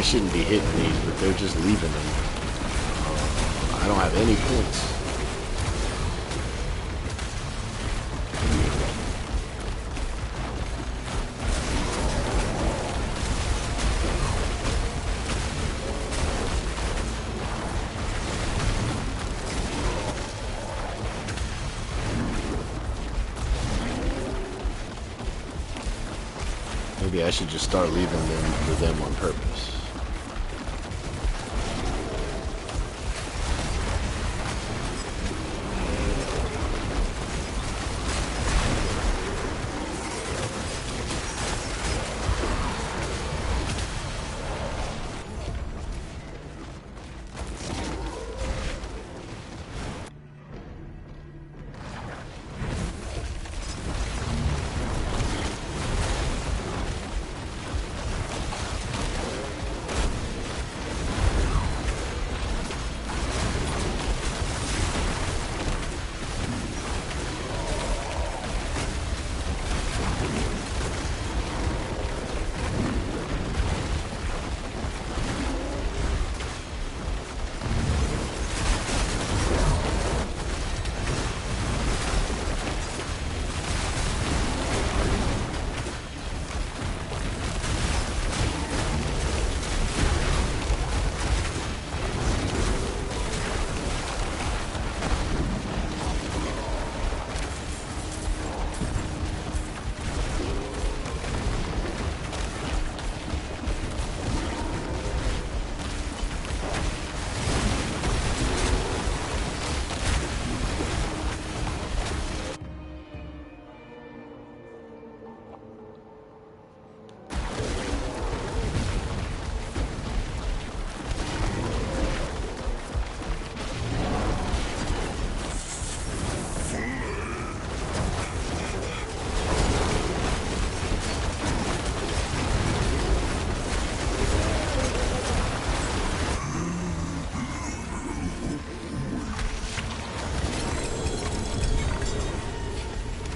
Speaker 2: shouldn't be hitting these, but they're just leaving them. I don't have any points. Maybe I should just start leaving them for them on purpose.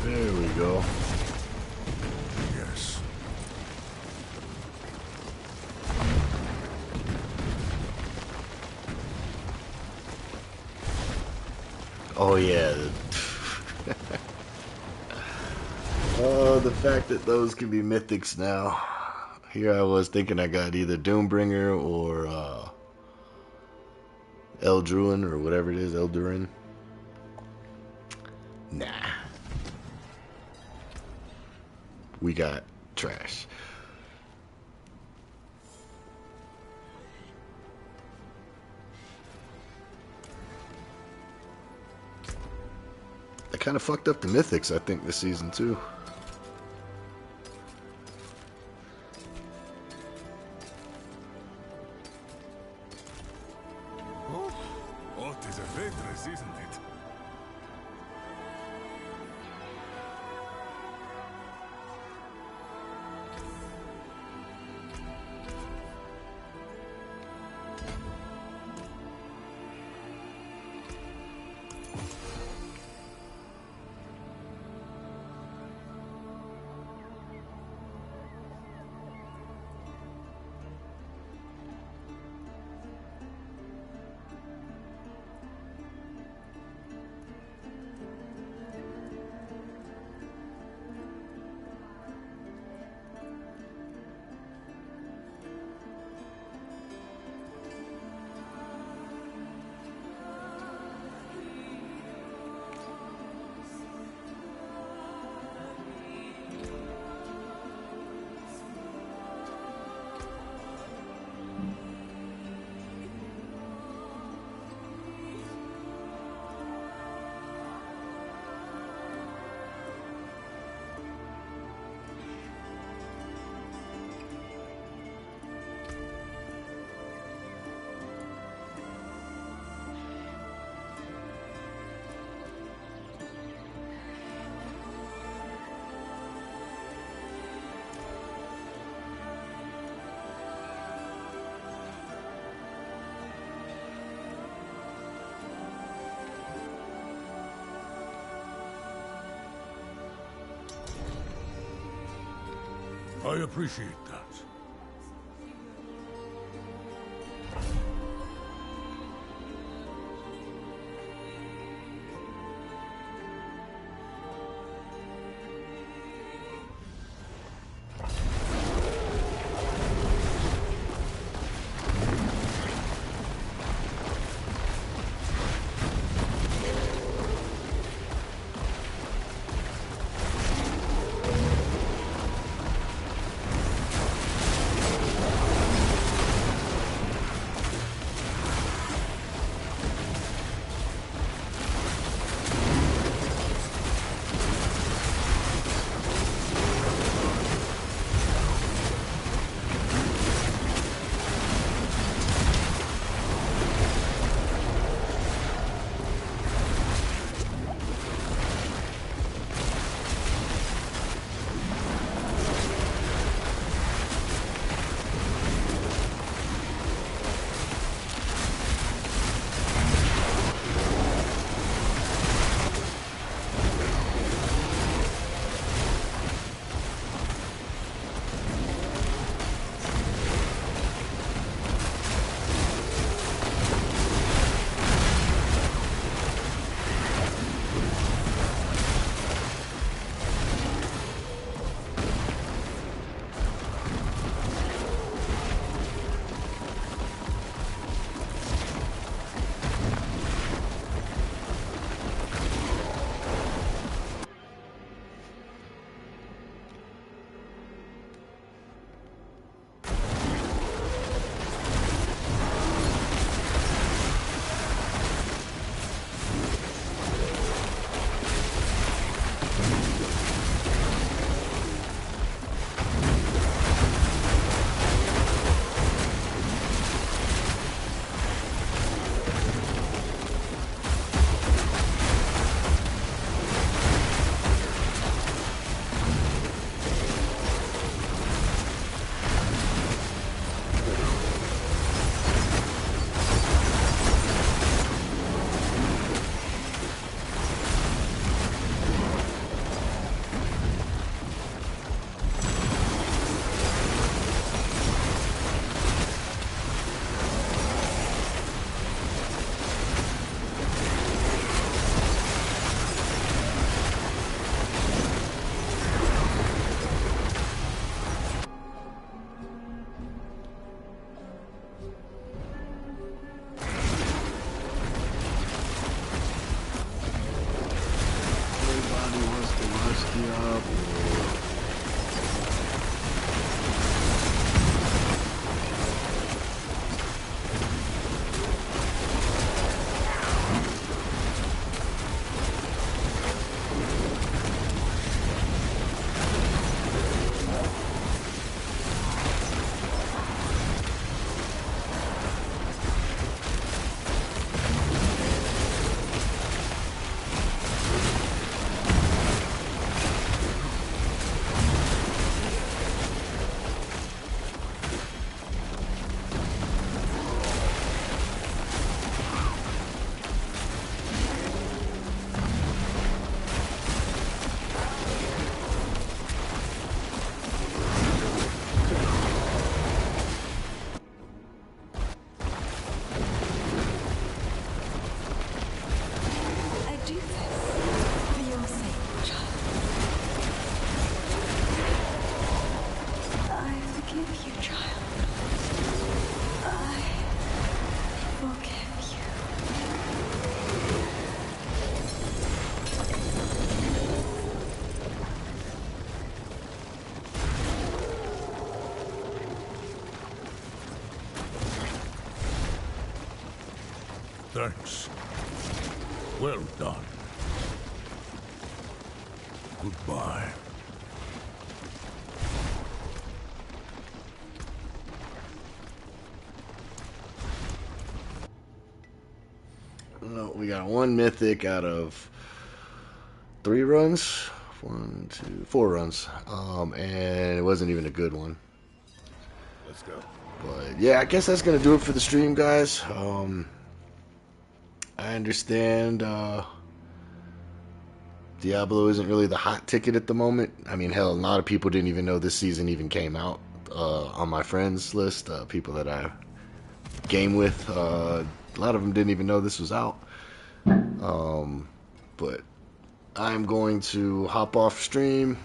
Speaker 2: There we go.
Speaker 1: Yes.
Speaker 2: Oh yeah. Oh, the fact that those can be mythics now. Here I was thinking I got either Doombringer or Druid or whatever it is, Eldurin. Nah. We got trash. They kind of fucked up the mythics, I think, this season too.
Speaker 1: Oh, it is a waitress, isn't it? I appreciate that. Thanks. Well done. Goodbye.
Speaker 2: Well, we got one mythic out of 3 runs. 4 runs. And it wasn't even a good one.
Speaker 1: Let's go.
Speaker 2: But yeah, I guess that's gonna do it for the stream, guys. I understand Diablo isn't really the hot ticket at the moment. I mean, hell, a lot of people didn't even know this season even came out on my friends list. People that I game with, a lot of them didn't even know this was out. But I'm going to hop off stream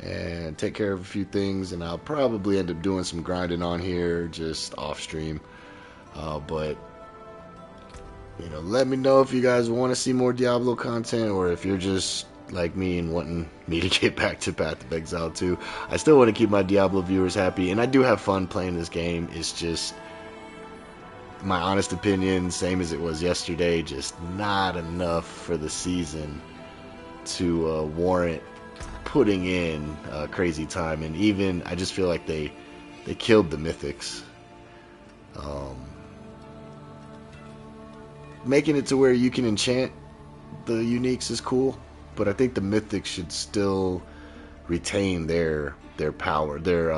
Speaker 2: and take care of a few things, and I'll probably end up doing some grinding on here just off stream. But you know, let me know if you guys want to see more Diablo content, or if you're just like me and wanting me to get back to Path of Exile 2. I still want to keep my Diablo viewers happy, and I do have fun playing this game. It's just, my honest opinion, same as it was yesterday, just not enough for the season to warrant putting in crazy time. And even, I just feel like they killed the mythics. Making it to where you can enchant the uniques is cool, but I think the mythics should still retain their power, their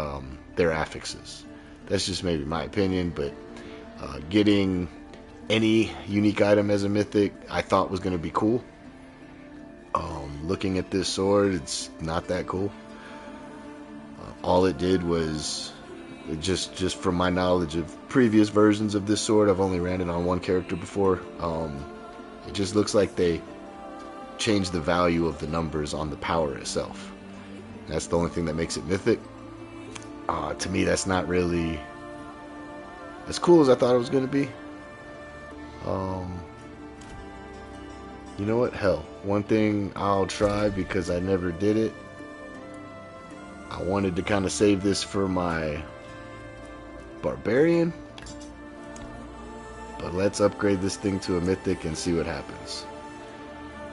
Speaker 2: affixes. That's just maybe my opinion, but getting any unique item as a mythic I thought was going to be cool. Looking at this sword, it's not that cool. All it did was, just from my knowledge of previous versions of this sword, I've only ran it on one character before. It just looks like they changed the value of the numbers on the power itself. That's the only thing that makes it mythic. To me, that's not really as cool as I thought it was going to be. You know what? Hell, one thing I'll try, because I never did it. I wanted to kind of save this for my Barbarian, but let's upgrade this thing to a mythic and see what happens.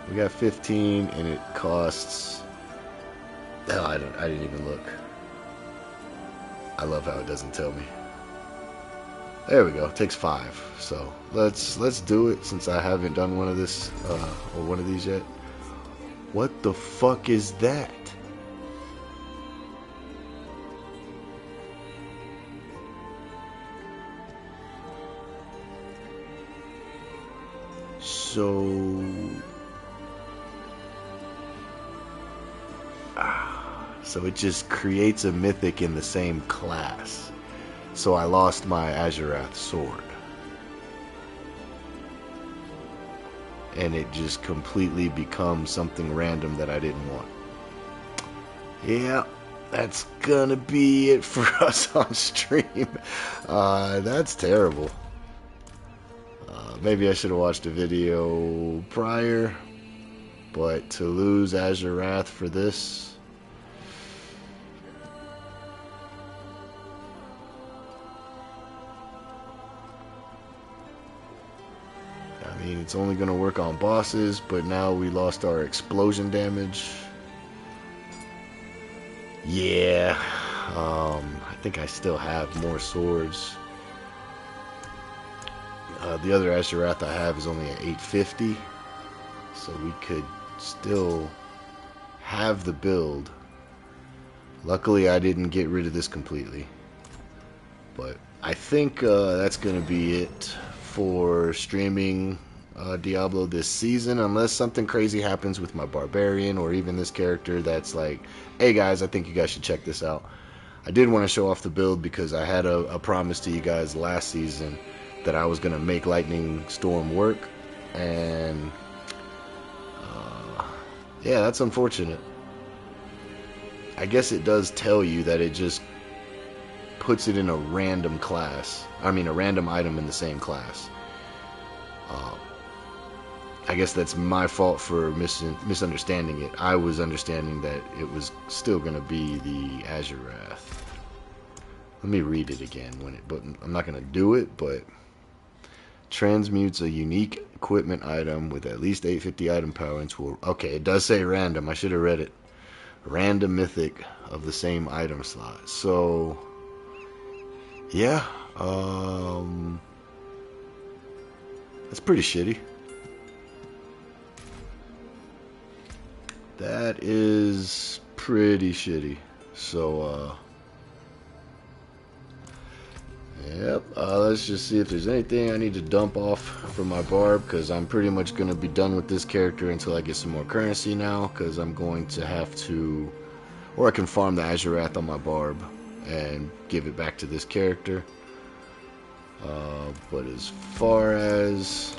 Speaker 2: We got 15 and it costs, hell, I didn't even look. I love how it doesn't tell me. There we go. It takes 5. So let's do it, since I haven't done one of this or one of these yet. What the fuck is that? So it just creates a mythic in the same class. So I lost my Azurath sword. And it just completely becomes something random that I didn't want. Yeah, that's gonna be it for us on stream. That's terrible. Maybe I should have watched a video prior, but to lose Azurath for this, I mean, it's only going to work on bosses, but now we lost our explosion damage. Yeah, I think I still have more swords. The other Azurath I have is only at 850, so we could still have the build. Luckily, I didn't get rid of this completely. But I think that's going to be it for streaming Diablo this season, unless something crazy happens with my Barbarian or even this character that's like, hey guys, I think you guys should check this out. I did want to show off the build because I had a promise to you guys last season that I was going to make Lightning Storm work, and yeah, that's unfortunate. I guess it does tell you that it just puts it in a random class. I mean, a random item in the same class. I guess that's my fault for misunderstanding it. I was understanding that it was still going to be the Azurath. Let me read it again but I'm not going to do it, but Transmutes a unique equipment item with at least 850 item power into a... Okay, it does say random. I should have read it. Random mythic of the same item slot. So, yeah. That's pretty shitty. That is pretty shitty. So, yep. Let's just see if there's anything I need to dump off from my barb, because I'm pretty much going to be done with this character until I get some more currency now, because I'm going to have to... Or I can farm the Azurath on my barb and give it back to this character. But as far as...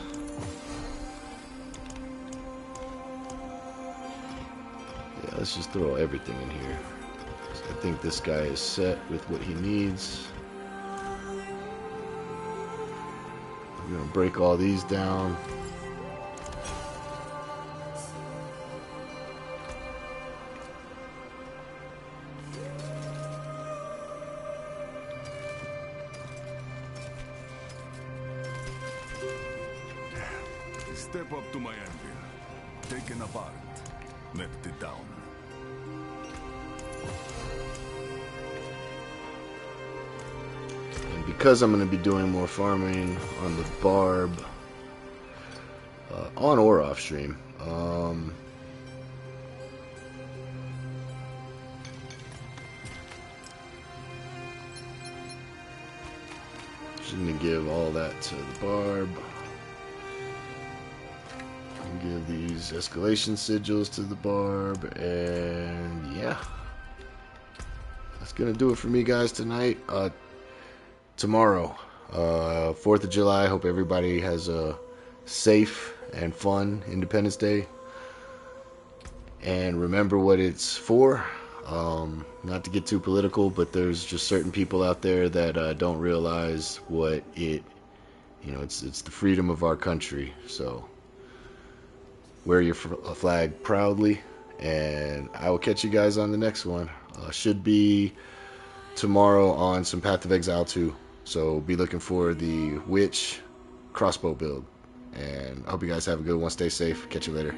Speaker 2: Yeah, let's just throw everything in here. I think this guy is set with what he needs. I'm going to break all these down.
Speaker 1: Step up to my anvil. Taken apart. Left it down.
Speaker 2: And because I'm going to be doing more farming on the barb, on or off stream, just going to give all that to the barb. Give these escalation sigils to the barb, and yeah, that's gonna do it for me, guys, tonight. Tomorrow, 4th of July. Hope everybody has a safe and fun Independence Day, and remember what it's for. Not to get too political, but there's just certain people out there that don't realize what it, it's the freedom of our country. So wear your flag proudly, and I will catch you guys on the next one. Should be tomorrow on some Path of Exile 2, so be looking for the Witch crossbow build. And I hope you guys have a good one. Stay safe. Catch you later.